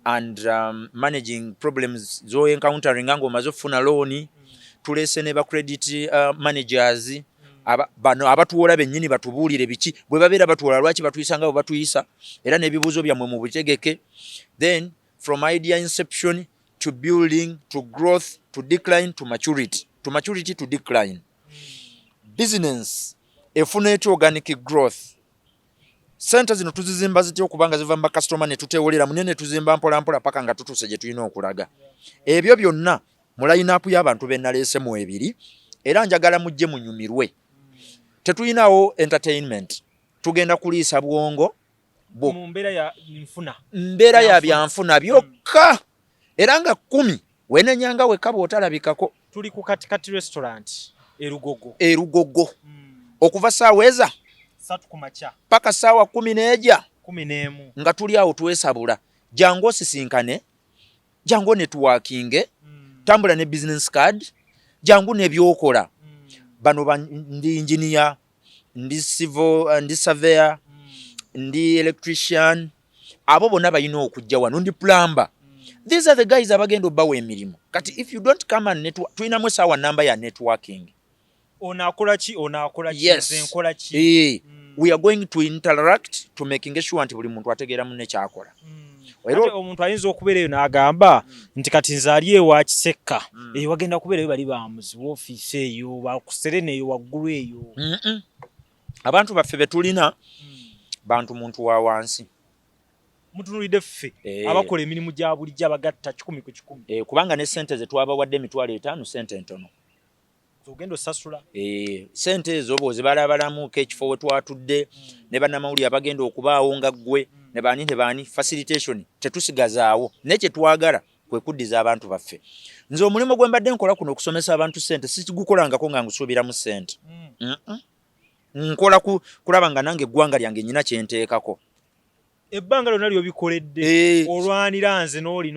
and managing problems zo encountering nga omaze okufuna loan tuleese ne ba credit managers bano abatuwola bennyini batubuulire biki bwe babeera batuwola lwaki batuyisa nga bwe batuyisa era n'ebibuuzo byammwe mu butegeke then from idea inception to building to growth to decline to maturity to decline business efuna etya organic growth sente zino tuzizimba zitya okubanga ziva mu bakasitoma ne tuteewolera munene ne tuzimba mpolampola paka nga tutuuse gye tulina okulaga ebyo byonna mu line-up y'abantu be naleese mu ebiri era njagala mujje munyumirwe tetulinawo entertainment tugenda kuliisa bwongo mu mbeera ya byanfuna byokka era nga 10 wenenyanga wekka bw'otalabikako tuli ku katikati restaurant erugogo okuva saawa eza 3 kumakya paka saawa 10 n'ejja 11 nga tuli awo twesabula jangu osisinkane jangu networking tambula ne business card jangu nebyokola bano ndi engineer ndi civil ndi surveyor ndi electrician abo bonna bayina okujja wano ndi plumber. These are the guys abagenda obawa emirimu kati if you don't come and network tuinamu sawa number ya networking onakola ki yes. nkola ki We are going to interact to making sure nti buli muntu ategeera munne kyakola. Ate omuntu ayinza okubeerayo n'agamba nti kati nzaali ewa Kisekka eyo wagenda kubeerayo bali bamuzi woofiisi eyo bakuserena eyo waggulu eyo. Abantu baffe betulina bantu muntu wa wansi mutunulidde ffe abakola emirimu gya bulijjo abagatta 10 ku 10 kubanga ne sente ze twabawadde emitwalo 5 sente ntono ogenda osasula sente ezo bw'ozibalabalamu ekifo we twatudde ne bannamawulire abagenda okubaawo nga ggwe ne baani facilitation tetusigazaawo naye kye twagala kwe kuddiza abantu baffe. Nze omulimu gwe mbadde nkola kuno okusomesa abantu sente sikigukolangako nga ngusuubiramu sente nkola kulaba nga nange eggwanga lyange nnyina kye nteekako. Ebbanga lyonna ly'obikoledde olwanira nze n'oli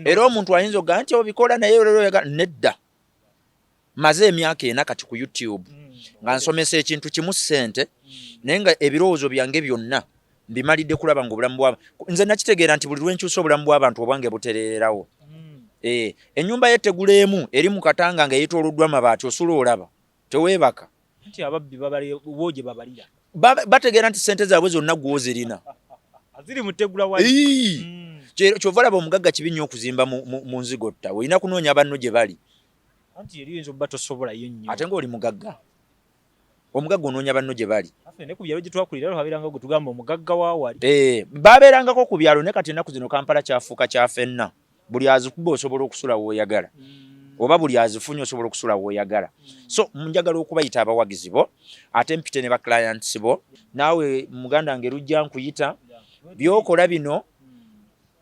era omuntu ayinza okugamba nti obikola naye nedda maze emyaka 4 kati ku YouTube nga nsomesa ekintu kimu sente naye nga ebirowoozo byange byonna mbimalidde kulaba nga obulamu bw'abantu nze nakitegeera nti buli lwenkyusa obulamu bw'abantu obwange butereerawo. Ennyumba yeteguleemu eri mu katanga nga yeetooloddwa amabaati osula olaba teweebaka nti ababbi booje babalira bategeera nti sente zaabwe zonna gw'ozirina ziri mutegula wali kyova olaba omugagga kibi nnyo okuzimba mu nzigotta olina kunoonya banno gye bali anti eri oyinza obba tosobolayo nnyo ate ng'oli mugagga omugagga onoonya banno gye bali ne ku byalo gye twakulira babeeranga gwe tugamba omugagga waawali baabeerangako ku byalo ne kati ennaku zino Kampala kyafuuka kyafenna buli azikuba osobola okusula w'oyagala oba buli azifunye osobola okusula w'oyagala. So njagala okubayita abawagizi bo ate mpite ne ba clients bo naawe muganda ngerujja nkuyita byokola bino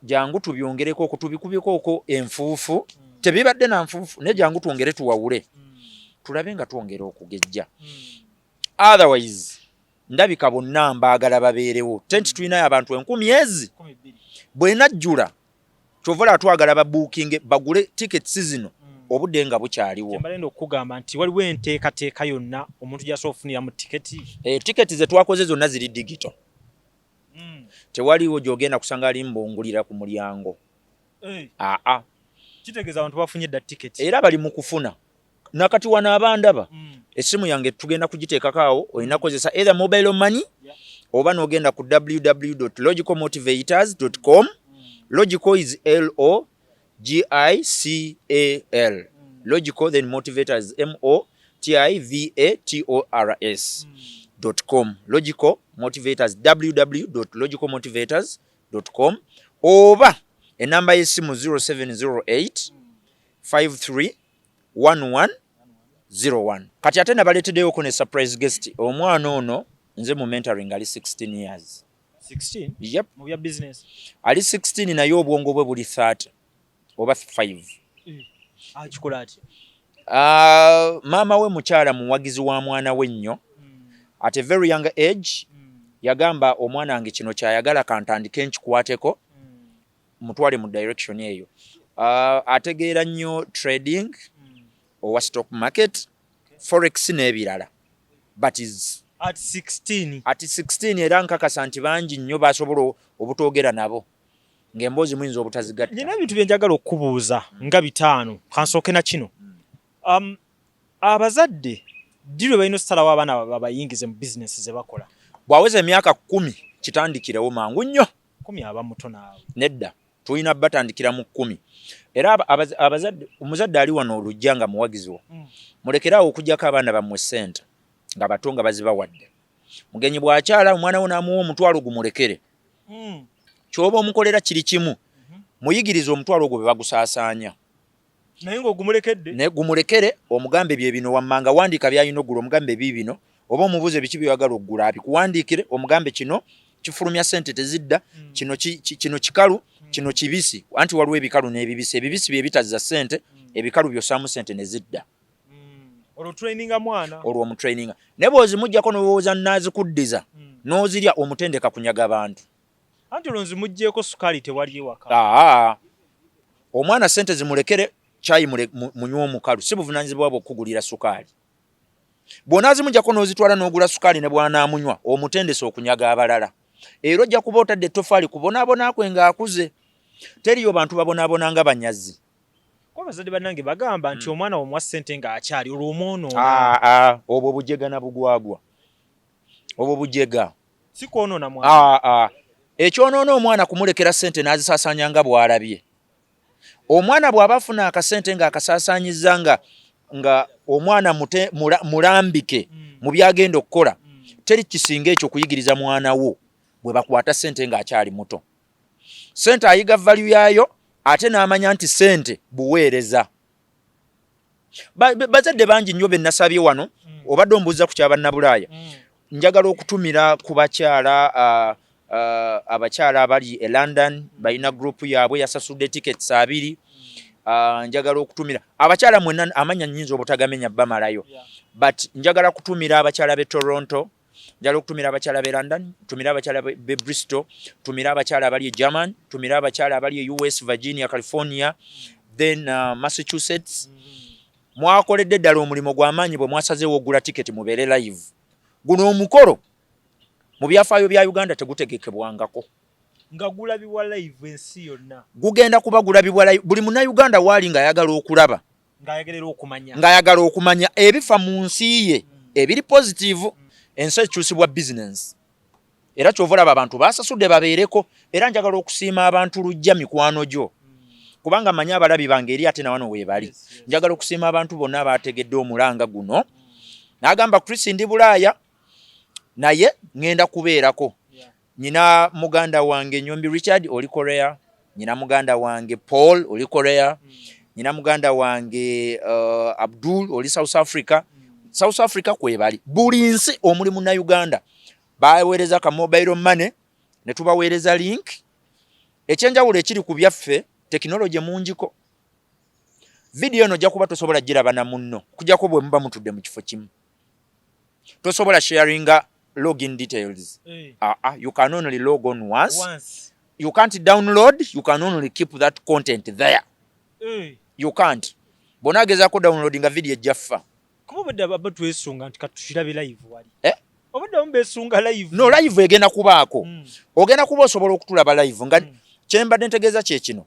jangu tubyongereko okwo tubikubiko okwo enfuufu tebibadde na nfuufu ne jangu twongere tuwawule tulabe nga twongera okugejja. Otherwise ndabika bonna mbaagala babeerewo tenti tulinayo abantu 10,000 bwe najjula kyovola twagala babooking bagule tickets zino obudde nga bukyaliwo. Kyembalenda okugamba nti waliwo enteekateeka yonna omuntu gy'asobola okufuniramu tiketi. Tiketi ze twakoze zonna ziri digital. Tewaliwo gy'ogenda kusanga ali mbongulira ku mulyango. Kitegeeza abantu bafunye dda tiketi. Era bali mu kufuna. Nakati wano abandaba essimu yange tugenda kugiteekako awo olina kozesa either mobile money oba n'ogenda ku www.logicalmotivators.com. Logical is LOGICAL. Logical then motivators MOTIVATORS.com. Logical motivators www.logicalmotivators.com oba enamba y'essimu 0708 531101. Kati ate nabaleeteddeyo ne surprise guest omwana ono nze mu mentoring ali 16 years. 16? Yep. Mu bya business. Ali 16 naye obwongo bwe buli 30 oba 5. Kikola ati. Maama we mukyala muwagizi wa mwana we nnyo. At a very young age yagamba omwana wange kino kyayagala kantandike nkikwateko mutwale mu direction eyo. Ategeera nnyo trading owa stock market forex n'ebirala but is at 16 era nkakasa nti bangi nnyo basobola obutogera nabo ng'emboozi muyinza obutazigatta. Nina ebintu bye njagala okubuuza nga 5 kansooke na kino. Abazadde ddirwe balina osalawo abaana babayingize mu bizinesi ze bakola. Bwaweza emyaka 10 kitandikirewo mangu nnyo. 10 aba muto naawe. Nedda tulina batandikira mu 10. Era abazadde omuzadde ali wano olujja nga muwagizi wo mulekerawo okugyako abaana bammwe ssente nga bato nga bazibawadde. Mugenyi bw'akyala omwana wo n'amuwa omutwalo gumulekere. Kyoba omukolera kiri kimu muyigirize omutwalo ogwo be bagusaasaanya. Naye ng'ogumulekedde? Naye gumulekere omugambe bye bino wammanga wandiika by'ayina oggula omugambe bibino oba omubuuze biki by'oyagala oggula abikuwandiikire omugambe kino kifulumya ssente tezidda kino kikalu kino kibisi anti waliwo ebikalu n'ebibisi. Ebibisi bye bitazza ssente ebikalu by'ossaamu ssente ne zidda. olwo omutraininga ne bw'ozimuggyako n'olowooza nazikuddiza n'ozirya omutendeka kunyaga abantu anti olwo nzimuggyeko sukaali tewali ewaka omwana sente zimulekere kyayi munywa omukalu si buvunaanyizibwa bwe okukugulira sukaali bw'onaazimuggyako n'ozitwala n'ogula sukaali ne bw'anaamunywa omutendesa okunyaga abalala era ojja kuba otadde ettofaali kubonaabona kwe ng'akuze teriyo bantu babonaabona nga banyazi kuba bazadde bannange bagamba nti omwana omuwa ssente ng'akyali olwo omwonoona obwo bujega na bugwagwa obwo bujega si kwonoona mwana ekyonoona omwana kumulekera ssente n'azisaasaanya nga bw'alabye omwana bw'aba afuna akasente ng'akasaasaanyizza nga omwana mulambike mu byagenda okukola teri kisinga ekyo kuyigiriza mwana wo bwe bakwata ssente ng'akyali muto ssente ayiga value yaayo ate n'amanya nti ssente buweereza bazadde bangi nnyo be nasabye wano obadde ombuuza ku kyabannabulaaya njagala okutumira ku bakyala abakyala abali e London balina gurupu yaabwe yasasudde tickets 2 njagala okutumira abakyala mwenna amanya nnyinza obutagamenya bamalayo but njagala kutumira abakyala b'e Toronto njagala okutumira abakyala b'e London tumira abakyala b'e Bristol tumira abakyala abali e German tumira abakyala abali e US Virginia California then Massachusetts mwakoledde ddala omulimu gw'amaanyi bwe mwasazeewo ogula tiketi mubeere live guno omukolo mu byafaayo bya Uganda tegutegekebwangako nga gulabibwa live ensi yonna gugenda kuba gulabibwa live buli munnayuganda waali ng'ayagala okulaba ng'ayagala okumanya ebifa mu nsi ye ebiri positive ensi ekyusibwa business era kyova olaba abantu basasudde babeereko era njagala okusiima abantu lujja mikwano gyo kubanga manyi abalabi bange eri ate nawano weebali njagala okusiima abantu bonna abategedde omulanga guno n'agamba Chris ndi Bulaaya naye ngenda kubeerako nyina muganda wange Nyombi Richard oli Korea nyina muganda wange Paul oli Korea nyina muganda wange Abdul oli South Africa kwebali buli nsi omuli mu Uganda baweereza ka mobile money ne tubaweereza link ekyenjawulo ekiri ku byaffe technology munjiko video eno jakuba tosobola giraba na munno kujjako bwe muba mutudde mu kifo kimu tosobola sharinga login details you can only log on once. You can't download, you can only keep that content there you can't bonagezaako downloadinga video ejjaffa kuba badde abatu esunga nti katushirabe live wali obadde ombesunga live no live egenda kubaako ogenda kuba osobola okutulaba live nga kyembadde ntegeeza kye kino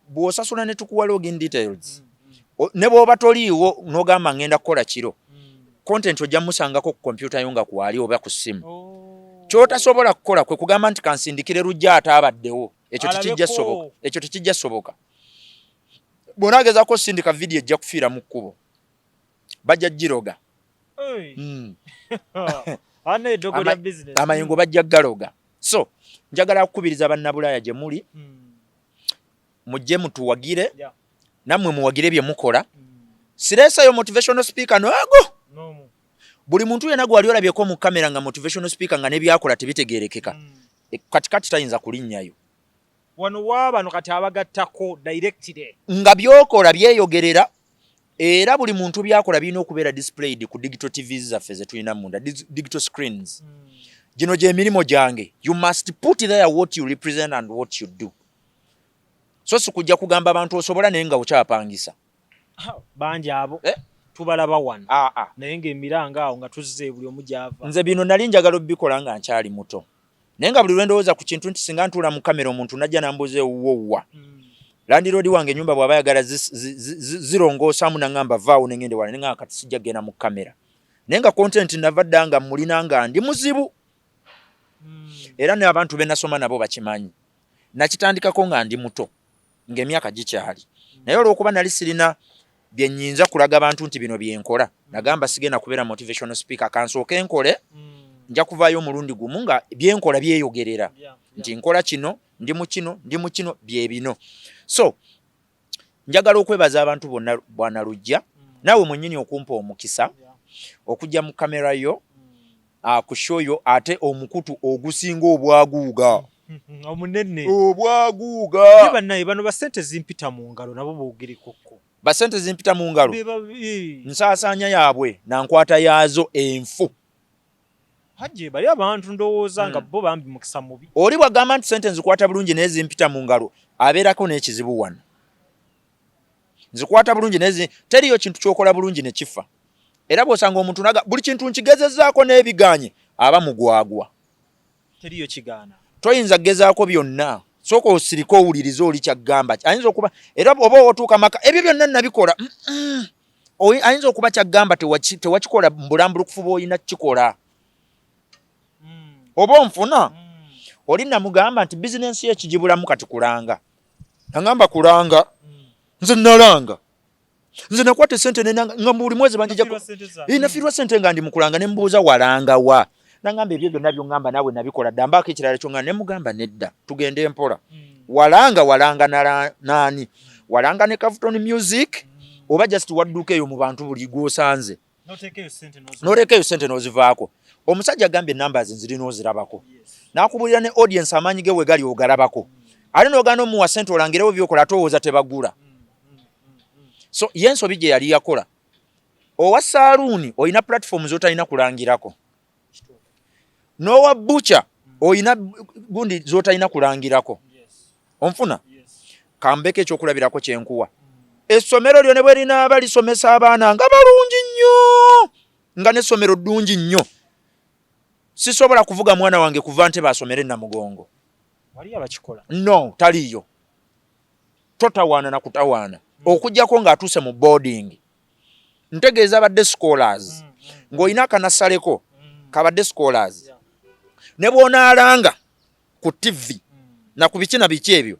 bw'osasula ne tukuwa login details ne bw'oba toliiwo n'ogamba ngenda kukola kiro content ojja musangako ku computer yo nga kwali oba ku simu kyotasobola kukola kwe kugamba nti kansindikire lujja ataabaddewo ekyo tekijja soboka bw'onaagezaako sindika video ejja kufiira mu kkubo bajja giroga amayengo bajja galoga so njagala kukubiriza bannabulaaya gye muli mujje mutuwagire nammwe muwagire bye mukola sireesayo motivational speaker noago buli muntu yena gwali olabyeko mu kamera nga motivational speaker nga nebyakola tebitegerekeka katikati tayinza kulinnyayo wano waabano kati abagattako directly nga byokola byeyogerera era buli muntu byakola birina okubeera displayed ku digital TVs zaffe ze tulina munda digital screens gino gye emirimu gyange you must put there what you represent and what you do so sikujja kugamba abantu osobola naye nga okyapangisa bangi abo tubalaba wano naye ng'emiranga awo nga tuzze buli omu gy'ava nze bino nali njagala obikola nga nkyali muto naye nga buli lwe ndowooza ku kintu nti singa ntuula mu kamera omuntu najja nambuuza ewuwowwa landiroodi wange ennyumba bw'aba yagala zirongoosamu naŋŋamba vaawo ne ngende wala ne nga kati sijja kgenda mu kamera naye nga content nava dda nga mulina nga ndi muzibu era n'abantu be nasoma nabo bakimanyi nakitandikako nga ndi muto ng'emyaka gikyali naye olw'okuba nali sirina bye nnyinza kulaga abantu nti bino byenkola nagamba sigenda kubeera motivational speaker kansooke nkole nja kuvaayo omulundi gumu nga byenkola byeyogerera nti nkola kino ndi mu kino bye bino so njagala okwebaza abantu bonna bwana Lujja naawe mwennyini okumpa omukisa okujja mu kamera yo ku show yo ate omukutu ogusinga obwaguuga omunene obwaguuga bannaye bano ba ssente zimpita mu ngalo nabo boogereko ba sente zimpita mu ngalo nsaasaanya yaabwe nankwata yaazo enfu hajje bali abantu ndowooza nga bo bambi mukisa mubi oli bwagamba nti sente nzikwata bulungi naye zimpita mu ngalo abeerako n'ekizibu wano nzikwata bulungi naye teriyo kintu kyokola bulungi ne kifa era bw'osanga omuntu naga buli kintu nkigezezzaako n'ebiganye aba mugwagwa teriyo kigaana toyinza kugezaako byonna sooka osirika owulirize oli kyaggamba ayinza okuba era oba otuuka maka ebyo byonna nabikola ayinza okuba kyaggamba tewakikola mbulambulukufu bw'olina kukikola oba onfuna oli namugamba nti bizinensi ye ekigibulamu kati kulanga agamba kulanga nze nalanga nze nakwata sente nga buli mwezi banjijako nafiirwa sente nga ndi mukulanga ne mbuuza walanga wa nangamba ebyo byonna byongamba naawe nabikola dambako ekirala kyonga ne mugamba nedda tugende empola walanga nani walanga ne Cavuton Music oba just wadduka eyo mu bantu buli gwosanze notekeyo sente nozivaako omusajja agambye numbers nzirina ozirabako nakubulira ne audience amaanyi ge wegali ogalabako ali n'ogana omuwa sente olangirewo byokola towooza tebagula so yensobi gye yali yakola owa saaluuni olina platform zotalina kulangirako n'owa butcher olina gundi zotalina kulangirako onfuna kambeke ekyokulabirako kyenkuwa essomero lyo ne bwe linaaba lisomesa abaana nga balungi nnyo nga n'essomero ddungi nnyo sisobola kuvuga mwana wange kuva nte basomere namugongo wali abakikola no taliyo totawaana na kutawaana okujjako ng'atuuse mu boarding ntegeeza badde scholars ng'olina akanasaleko kabadde scholars ne bw'onaalanga ku TV na ku biki na biki ebyo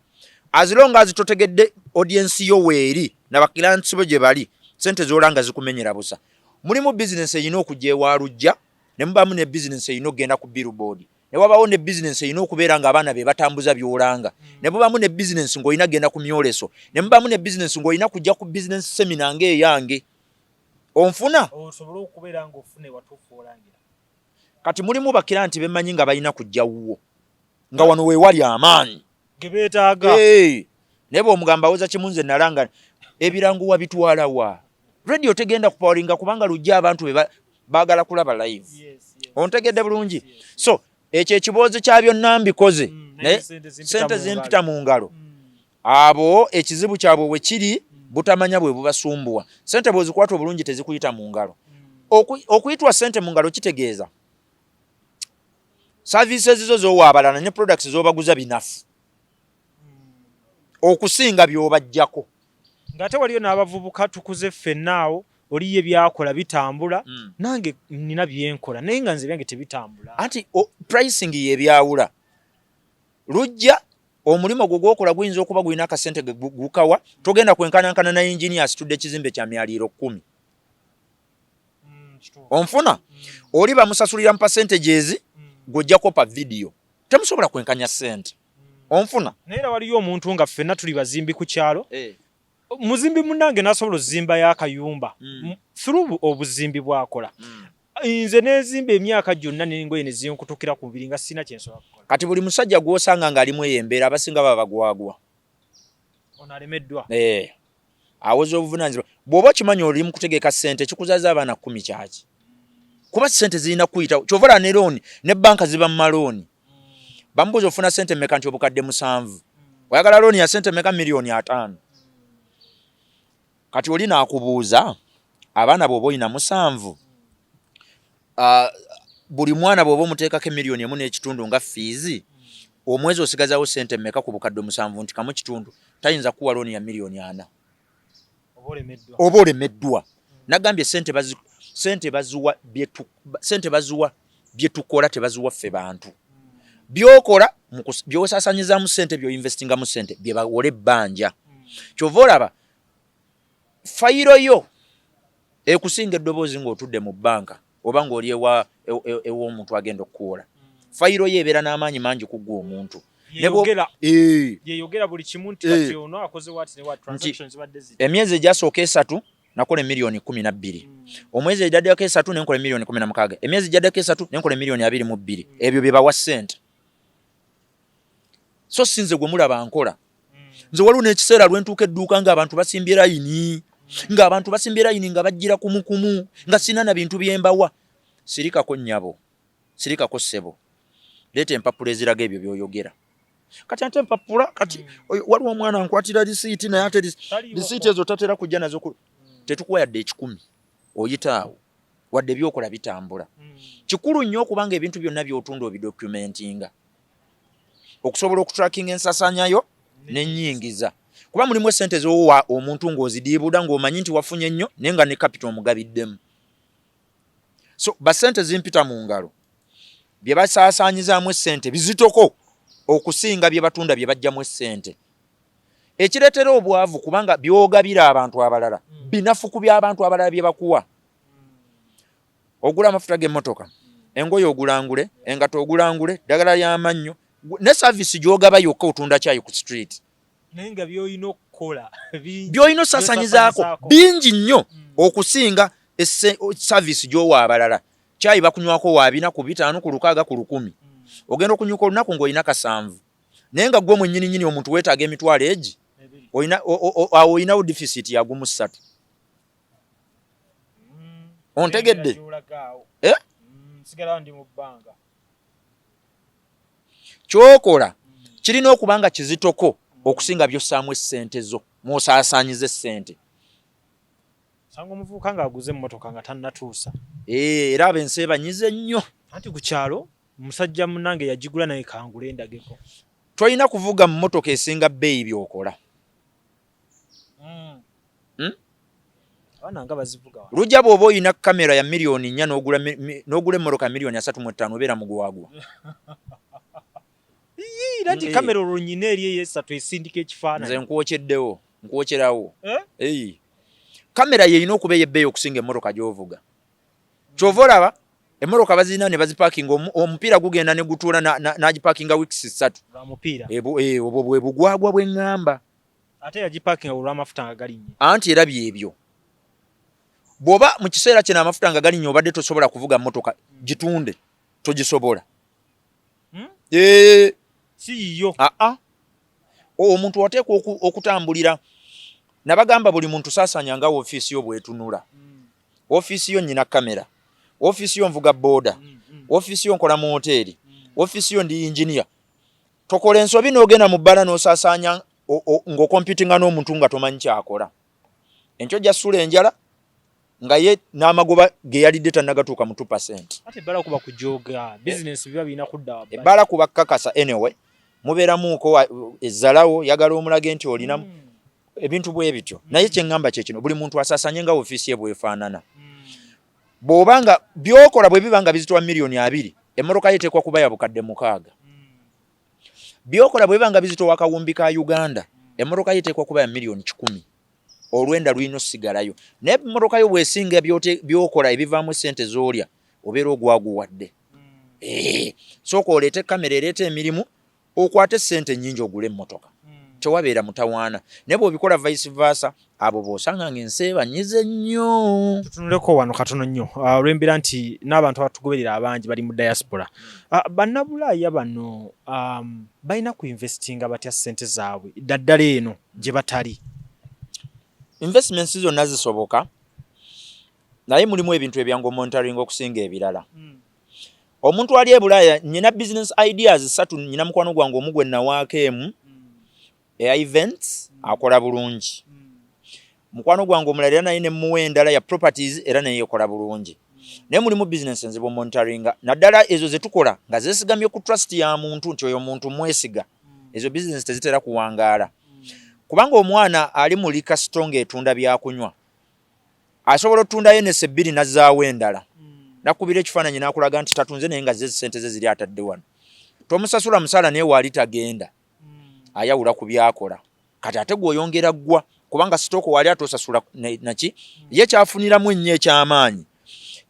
azilonga azitotegedde audience yo weeri na bakilantsi bo gye bali sente z'olanga zikumenyera busa mulimu business eyina okujja ewaalujja ne mubamu ne business eyina okgenda ku billboard ne wabawo ne business eyina okubeera nga abaana be batambuza byolanga ne mubamu ne business ng'olina genda ku myoleso ne mubamu ne business ng'olina kujja ku business seminar ng'eyange onfuna osobola okubeera ng'ofune watuufu olangira kati mulimu bakiranti bemanyi nga balina kujja wuwo nga wano weewali amaanyi gebeetaaga naye bw'omugamba woza kimunze nalanga ebiranguwa bitwala wa radio tegenda kupawalinga kubanga lujja abantu baagala kulaba live ontegedde bulungi so ekyo ekiboozi kya byonna mbikoze naye sente zimpita mu ngalo abo ekizibu kyabwe we kiri butamanya bwe bubasumbuwa sente bw'ozikwata obulungi tezikuyita mu ngalo okuyitwa sente mu ngalo kitegeeza services zo z'owa abalala ne products z'obaguza binafu okusinga by'obajjako ng'ate waliyo n'abavubuka tukuze ffennaawo oliye byakola bitambula nange nina byenkola naye nga nze byange tebitambula anti pricing yebyawula lujja omulimo gwo gwokola guyinza okuba gulina akasente gukawa togenda kwenkanankana na engineers tudde ekizimbe kya myaliro 10 onfuna oli bamusasulira mu percentages gojjako pa video temusobola kwenkanya sente onfuna naye waliyo omuntu nga ffenna tuli bazimbi ku kyalo muzimbi munnange n'asobola ozimba y'akayumba through obuzimbi bwakola nze nezimba emyaka gyonna n'engoye ne zinkutukira ku mubiri nga sina kyensobola kukola kati buli musajja gw'osanga ng'alimu ey'embeera abasinga baba bagwagwa ono alemeddwa awoza obuvunaanyizibwa bw'oba okimanyi oli mu kutegeka ssente kikuzaza abaana 10 kyaki kuba ssente zirina kuyita kyovala ne looni ne banka ziba mu malooni bamubuuza ofuna ssente mmeka nti obukadde 7 oyagala looni ya ssente mmeka miliyoni 5 kati oli naakubuuza abaana bw'oba olina 7 buli mwana bw'oba omuteekako miliyoni 1.5 nga fiizi omwezi osigazawo ssente mmeka ku bukadde 7 nti kamu kitundu tayinza kuwa looni ya miliyoni 4 oba olemeddwa nagambye sente bazuwa byetukola tebazuwa ffe bantu byokola byosaasanyizamu ssente byoinvestingamu ssente bye bawole ebbanja kyova olaba fayiro yo ekusinga eddoboozi ng'otudde mu bbanka oba ng'oli ew'omuntu agenda okukuwola fayiro ye ebeera n'amaanyi mangi kuggwa omuntu yeyogera buli kimu nti kati ono akoze wati ne wati transactions badde ziti emyezi egyasooka 3 nakola miliyoni 12 omwezi ejaddeko 3 nenkola miliyoni 16 emyezi ejaddeko 3 nenkola miliyoni 22 ebyo bye bawa ssente so sinze gwe mulaba nkola nze waliwo n'ekiseera lwentuuka edduuka ng'abantu basimbye layini nga bajjira kumukumu nga sina na bintu byembawa. Sirikako nnyabo, sirikako ssebo, leeta empapula eziraga ebyo by'oyogera. Kati ate empapula kati waliwo omwana nkwatira lisiiti naye ate lisiiti ezo tatera kujja nazo tetukuwa yadde 10 oyitaawo wadde byokola bitambula. Kikulu nnyo okubanga ebintu byonna by'otunda obidocumentinga okusobola okutracking ensasanyayo n'ennyingiza. Kuba mulimu essente z'owa omuntu ng'ozidiibuda ng'omanyi nti wafunye nnyo naye nga ne capital omugabiddemu. So basente zimpita mu ngalo bye basaasaanyizaamu essente bizitoko okusinga bye batunda bye bajjamu essente. Ekireetera obwavu kubanga byogabira abantu abalala binafu ku by'abantu abalala bye bakuwa. Ogula amafuta g'emmotoka, engoye ogulangule, engato ogulangule, ddagala ly'amannyo ne service gy'ogaba yokka otunda kyayo ku street. Naye nga by'olina okukola by'olina osaasanyizaako bingi nnyo okusinga service gy'owa abalala. Kyayi bakunywako wa 4 ku 5 ku 6 ku 10. Ogenda okunyuka olunaku ng'olina 7. Naye nga gwe mwennyini omuntu weetaaga emitwalo egi olinawo deficit ya gumu 3. Ontegedde? Sigala ndi mu bbanga. Kyokola kirina okuba nga kizitoko okusinga by'ossaamu essente zo mw'osaasaanyiza essente. Sanga omuvubuka ng'aguze emmotoka nga tannatuusa. Era abensi banyize nnyo. Anti ku kyalo musajja munnange yagigula naye kangule endageko. Tolina kuvuga mu mmotoka esinga bbeeyi by'okola. Abaana nga bazivuga. Lujja bw'oba oyina kamera ya miliyoni 4 n'ogula emmotoka miliyoni 3.5 obeera mugwagwa. Lati kamera olwonyina eri ey'esatu esindika ekifaananyi. Nze nkwokerawo. Kamera yeyina okuba ey'ebbeeyi okusinga emmotoka gy'ovuga. Kyova olaba emmotoka bazirina ne bazipaakinga omupiira gugenda ne gutuula n'agipaakinga weeks 3. Obwo bwe bugwagwa bw'eŋŋamba. Ate yagipaakinga olw'amafuta nga galinnye. Anti era byebyo. Bw'oba mu kiseera kino amafuta nga galinnye obadde tosobola kuvuga mmotoka gitunde togisobola. Si yiyo. Omuntu wateekwa okutambulira. Nabagamba buli muntu saasaanya nga ofiisi yo bw'etunula. Ofiisi yo nnyina kamera. Ofiisi yo nvuga booda. Ofiisi yo nkola mu hoteeri. Ofiisi yo ndi engineer. Tokola ensobi n'ogenda mu bbala n'osaasaanya ng'okompitinga n'omuntu nga tomanyi kyakola. Enkyo gyasula enjala nga ye n'amagoba ge yalidde tannagatuuka mu 2%. Ate ebbala kuba kujoga. Business biba birina kudda wabbali. Ebbala kuba kakasa anyway. Mubeeramuuko ezzalawo yagala omulage nti olinamu ebintu bwe bityo. Naye kye ŋŋamba kye kino buli muntu asaasanye nga ofiisi ye bw'efaanana. Bw'obanga by'okola bwe biba nga bizitwa miliyoni 2, emmotoka ye teekwa kuba ya bukadde 6. By'okola bwe biba nga bizitwa akawumbi ka Uganda, emmotoka ye teekwa kuba ya miliyoni 10. Olwenda lulina osigalayo. Naye emmotoka yo bw'esinga by'okola ebivaamu essente z'olya obeera ogwaguwadde. Sooka oleete kamera ereeta emirimu okwate essente nnyingi ogule emmotoka. Tewabeera mutawaana. Naye bw'obikola vice versa abo b'osanga ng'ensi banyize nnyo. Tutunuleko wano katono nnyo. Olw'embeera nti n'abantu abatugoberera abangi bali mu diaspora. Bannabulaaya bano balina ku investinga batya ssente zaabwe ddala eno gye batali. Investments zonna zisoboka naye mulimu ebintu ebyangu monitoring okusinga ebirala. Omuntu ali e Bulaaya nnyina business ideas 3 nnyina mukwano gwange omu gwe nawaako emu events akola bulungi. Mukwano gwange omulala era naye ne muwa endala ya properties era naye ekola bulungi. Naye mulimu business nzibu monitoringa naddala ezo ze tukola nga zeesigamye ku trust ya muntu nti oyo muntu mwesiga. Ezo business tezitera kuwangaala. Kubanga omwana ali mu liquor store ng'etunda byakunywa asobola otunda yenese 2 nazzaawo endala. Nakubira ekifaananyi n'akulaga nti tatunze naye nga ze ssente ze ziri atadde wano. Tomusasula musaala naye waali tagenda. Ayawula ku byakola. Kati ate gw'oyongera ggwa kubanga sitooko waali atosasula naki ye kyafuniramu ennyo eky'amaanyi.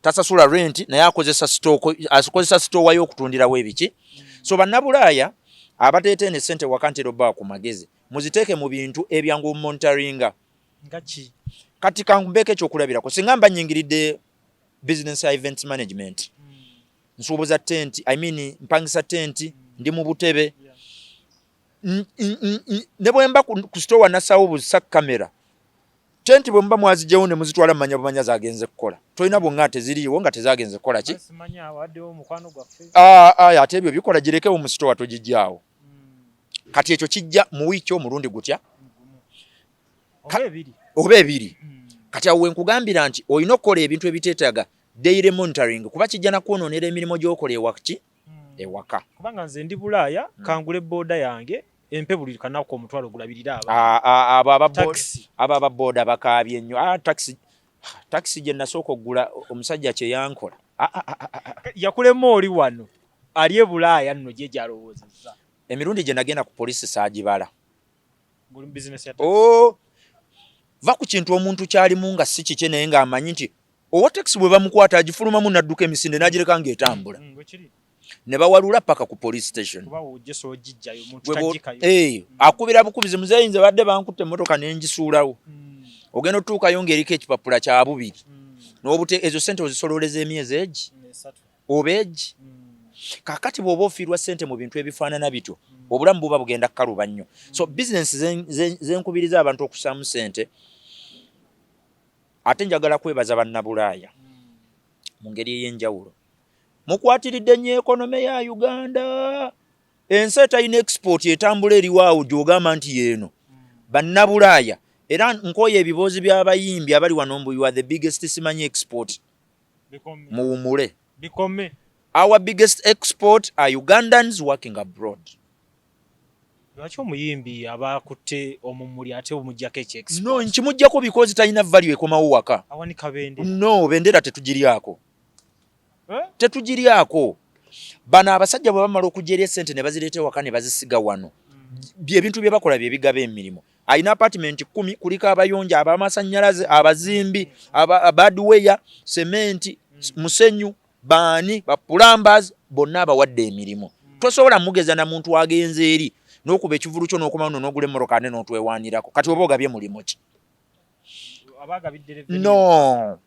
Tasasula rent naye akozesa sitoowa y'okutundirawo ebiki. So bannabulaaya abateete ne ssente wakantero bba ku magezi muziteeke mu bintu ebyangu monitoringa. Ngachi Kati kambeeke ekyokulabirako singa mba nyingiridde business events management. Nsuubuza tent, mpangisa tent, ndi mu butebe. ne bwemba ku store nasawo busa kamera tenti bwe mba mwazijjawo ne muzitwala mumanya bumanya zagenze kukola tolina bwongate ziriwo nga tezagenze kukola ki ate ebyo bikola girekewo mu store togijjaawo kati ekyo kijja mu wiiki omulundi gutya oba ebiri kati awo wenkugambira nti olina okukola ebintu ebiteetaaga daily monitoring kuba kijja nakwonoonera emirimu gy'okola ewaka kubanga nze ndi Bulaaya kangule booda yange empe buli kanaku omutwalo gulabirira abo ababooda bakaabye nnyo taxi gye nasooka okugula omusajja kye yankola yakulema oli wano ali e Bulaaya nno gye gyalowoozezza emirundi gye nagenda ku polisi saagibala va ku kintu omuntu kyalimu nga si kikye naye ng'amanyi nti owa taxi bwe bamukwata agifulumamu n'adduka emisinde n'agireka ng'etambula ne bawalula paka ku police station akubira bukubizi muzeeyi nze badde bankutte emmotoka n'engisuulawo ogenda otuukayo ng'eriko ekipapula kya bubiri ezo sente ozisololeza emyezi egi oba egi kakati bw'oba ofiirwa sente mu bintu ebifaanana bityo obulamu buba bugenda kukaluba nnyo so bizinesi zenkubiriza abantu okussaamu sente ate njagala kwebaza bannabulaaya mu ngeri ey'enjawulo mukwatiridde nnyo ekonome ya Uganda ensi etalina export etambula eriwaawo gy'ogamba nti yeeno bannabulaaya era nkoye ebiboozi by'abayimbi abali wano mbu you are the biggest simanyi export muwumule our biggest export are Ugandans working abroad. Lwaki omuyimbi abakutte omumuli ate omujjako export? No, nkimujjako because talina value ekomawo waka. Awanika bendera. No, bendera tetugiryako. Tetugiryako. Bana abasajja bwe bamala okujeera sente ne bazireete waka ne bazisiga wano. Ebintu bye bakola bye bigaba emirimo. Alina apartment 10 kuliko abayonja, abamasannyalaze, abazimbi, abadweya, sementi, musenyu, baani, bapulambers, bonna abawadde emirimu. Tosobola mugeza na muntu agenze eri n'okuba ekivulu kyo n'okoma n'ogula emmoroka ne n'otwewaanirako. Kati oba ogabye mulimu ki? No.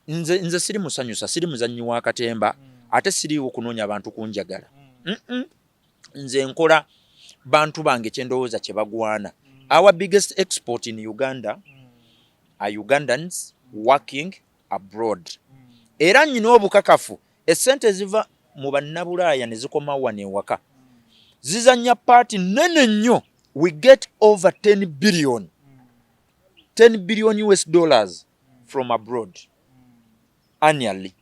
Nze siri musanyusa, siri muzannyi wa katemba, ate siriwo kunoonya abantu kunjagala. Nze nkola bantu bange kyendowooza kye bagwana. Our biggest export in Uganda are Ugandans working abroad. Era nnyina obukakafu essente ziva mu bannabulaaya ne zikoma wano ewaka zizannya paati nene nnyo. We get over 10 billion US dollars from abroad annually.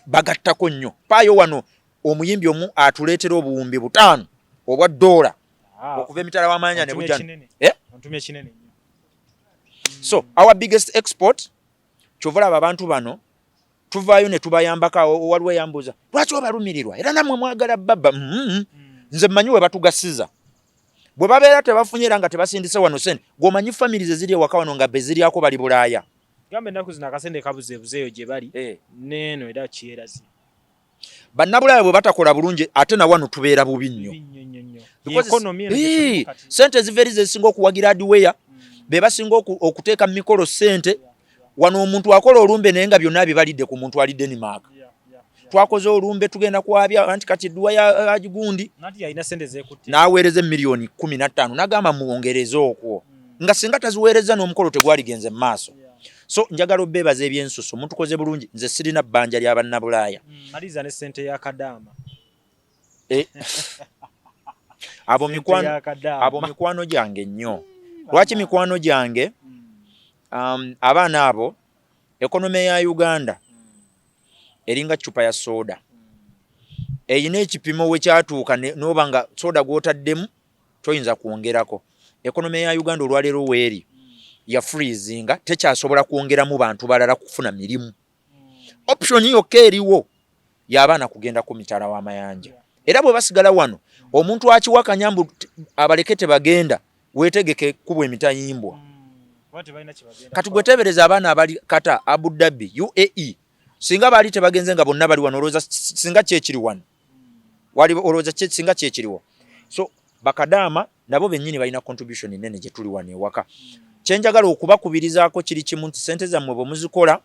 Bagattako nnyo. Paayo wano omuyimbi omu atuleetera obuwumbi 5 obwa dola okuva emitala w'amanya ne bujjana. So our biggest export kyovulaba abantu bano tuvaayo ne tubayambako. Waliwo yambuuza lwaki obalumirirwa era namwe mwagala baba. Nze mmanyi we batugasiza bwe babeera tebafunye era nga tebasindise wano sente gwomanyi famiri ze ziri ewaka wano nga be ziryako bali Bulaaya. Gambe ennaku zino akasente kabuzeebuzeeyo gye bali neeno era kyerazi. Bannabulaaya bwe batakola bulungi ate na wano tubeera bubi nnyo. Sente ziveeri zezisinga okuwagira adiweya be basinga okuteeka mu mikolo sente. Wano omuntu akola olumbe naye nga byonna bibalidde ku muntu ali Denmark. Twakoze olumbe tugenda kwabya anti kati dduwa ya Agigundi n'aweereza miliyoni 15 n'agamba muwongereze okwo nga singa taziweereza n'omukolo tegwaligenze mu maaso. So njagala obbeebaza ebyensuso omuntu koze bulungi. Nze sirina bbanja lya bannabulaaya. Maliza ne sente ya kadama. Abo mikwano gyange nnyo. Lwaki mikwano gyange? Abaana abo ekonome ya Uganda eringa chupa ya soda eyina ekipimo we kyatuuka n'oba nga soda gw'otaddemu toyinza kwongerako. Ekonome ya Uganda olwaleero weeri ya freezinga tekyasobola kwongeramu bantu balala kufuna mirimu. Option yokka eriwo y'abaana kugenda ku mitala w'amayanja. Era bwe basigala wano omuntu akiwakanya mbu abaleke tebagenda weetegeke kubwa emitayimbwa. Kati gwetebereza abaana abali Kata, Abu Dhabi, UAE singa bali tebagenze nga bonna bali wano olowooza singa kyekiri wano wali olowooza singa kyekiriwo. So bakadama nabo bennyini balina contribution nene gye tuli wano ewaka. Kyenjagala okubakubirizaako kiri kimu nti sente zammwe bwe muzikola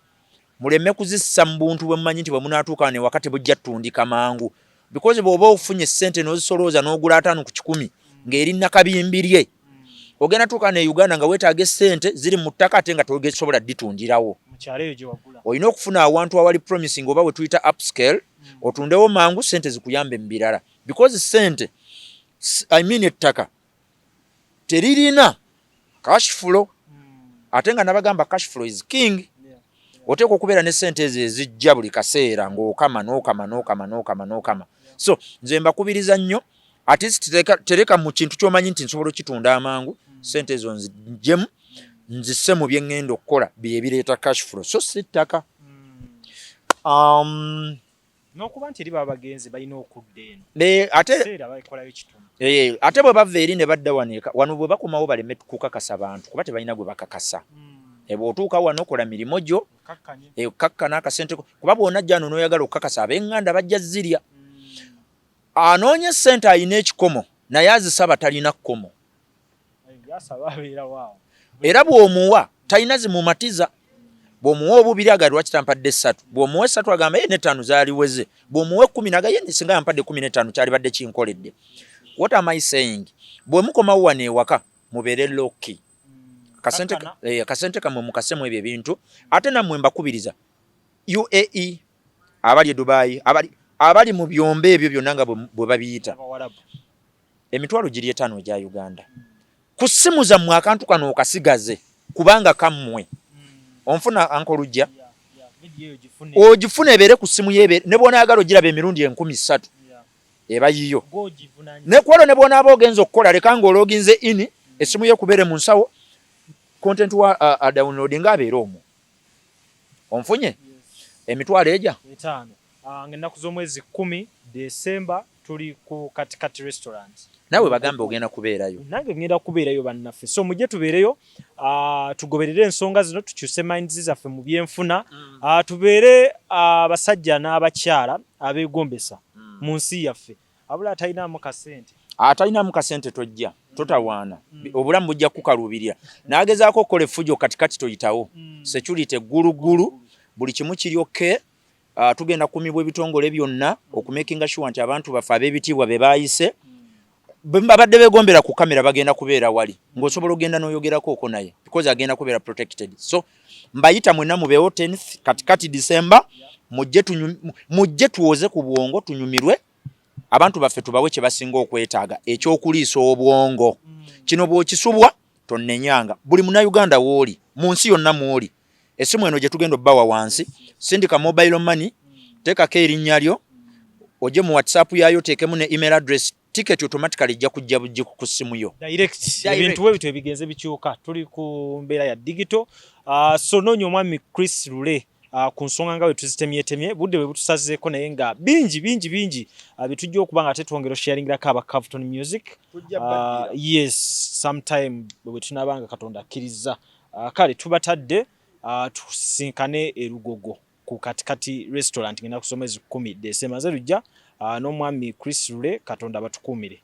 muleme kuzissa mu buntu bwe mumanyi nti bwe munaatuuka wano ewaka tebujja ttundika mangu. because bw'oba ofunye ssente n'ozisolooza n'ogula 5 ku 10 ng'eri nakabimbirye ogenda tuuka ne Uganda nga weetaaga ssente ziri mu ttaka ate nga togesobola ditundirawo olina okufuna awantu awali promising oba we tuyita upscale otundewo mangu ssente zikuyambe mu birala because ssente ettaka teririna cash flow ate nga nabagamba cash flow is king oteekwa okubeera ne ssente ezo ezijja buli kaseera ng'okama so nze mbakubiriza nnyo at least tereka mu kintu ky'omanyi nti nsobola okitunda amangu ssente ezo nzijjemu nzisse mu bye ŋŋenda okukola bye bireeta cash flow so si ttaka n'okuba nti eri baba bagenzi balina okudda eno ate bwe bava eri ne badda wano bwe bakomawo baleme kukakasa bantu kuba tebalina gwe bakakasa bw'otuuka wano okola mirimu gyo kakkana akasente kuba bw'onajja wano n'oyagala okukakasa ab'eŋŋanda bajja zirya anoonye ssente alina ekikomo naye azisaba talina kkomo era bw'omuwa talina zimumatiza bw'omuwa obubiri aga lwaki tampadde 3 bw'omuwa 3 agamba ye n'ettaano zaaliweze bw'omuwa 10 nagaye singa yampadde 15 kyalibadde kinkoledde what am I saying bwe mukomawo wano ewaka mubeere loki kasente kamwe mukasemu ebyo ebintu ate nammwe mbakubiriza UAE abali e Dubai abali mu byombe ebyo byonna nga bwe babiyita emitwalo giri 5 egya Uganda ku ssimu zammwe akantu kano okasigaze kubanga kammwe onfuna ankolujja ogifuna ebeere ku ssimu yeebe ne bw'onaagala ogiraba emirundi 3,000 eba yiyo ne kwolwo ne bw'onaaba ogenza okukola leka ng'ologinze ini essimu ye kubeere mu nsawo content wa downloading abeere omwo onfunye emitwalo ejja ng'ennaku z'omwezi 10 December tuli ku katikati restaurant nawe bagambe ogenda kubeerayo nange ngenda kubeerayo bannaffe so mujje tubeereyo tugoberere ensonga zino tukyuse minds zaffe mu byenfuna tubeere abasajja n'abakyala abeegombesa mu nsi yaffe abula atalinamu kasente tojja totawaana obulamu bujja kukaluubirira n'agezaako okukola effujo katikati toyitawo security eggulugulu buli kimu kiryoke tugenda kumibwa ebitongole byonna okumakinga sure nti abantu baffe ab'ebitiibwa be baayise babadde beegombera ku kamera bagenda kubeera wali ng'osobola ogenda n'oyogerako oko naye because agenda kubeera protected so mbayita mwenna mubeewo 10th katikati December mujje tuwoze ku bwongo tunyumirwe abantu baffe tubawe kye basinga okwetaaga ekyokuliisa obwongo kino bw'okisubwa tonnenyanga buli munnayuganda w'oli mu nsi yonna mw'oli essimu eno gye tugenda obbawa wansi sindika mobile money teekako erinnya lyo ojje mu WhatsApp yayo teekemu ne email address ticket automatically ijja kujja bujje ku ssimu yo direct ebintu ebyo ebigenze bikyuka tuli ku mbeera ya digital so noonya omwami Chris Lule ku nsonga nga bwe tuzitemyetemye budde bwe butusazeeko naye nga bingi bitujja okuba nga tetwongera sharingirako aba Cavuton Music yes sometime bwe tunabanga Katonda akkiriza kale tubatadde tusinkane erugogo ku katikati restaurant ngenda kusomeza 10 December zerujja n'omwami Chris Lule Katonda batukuumire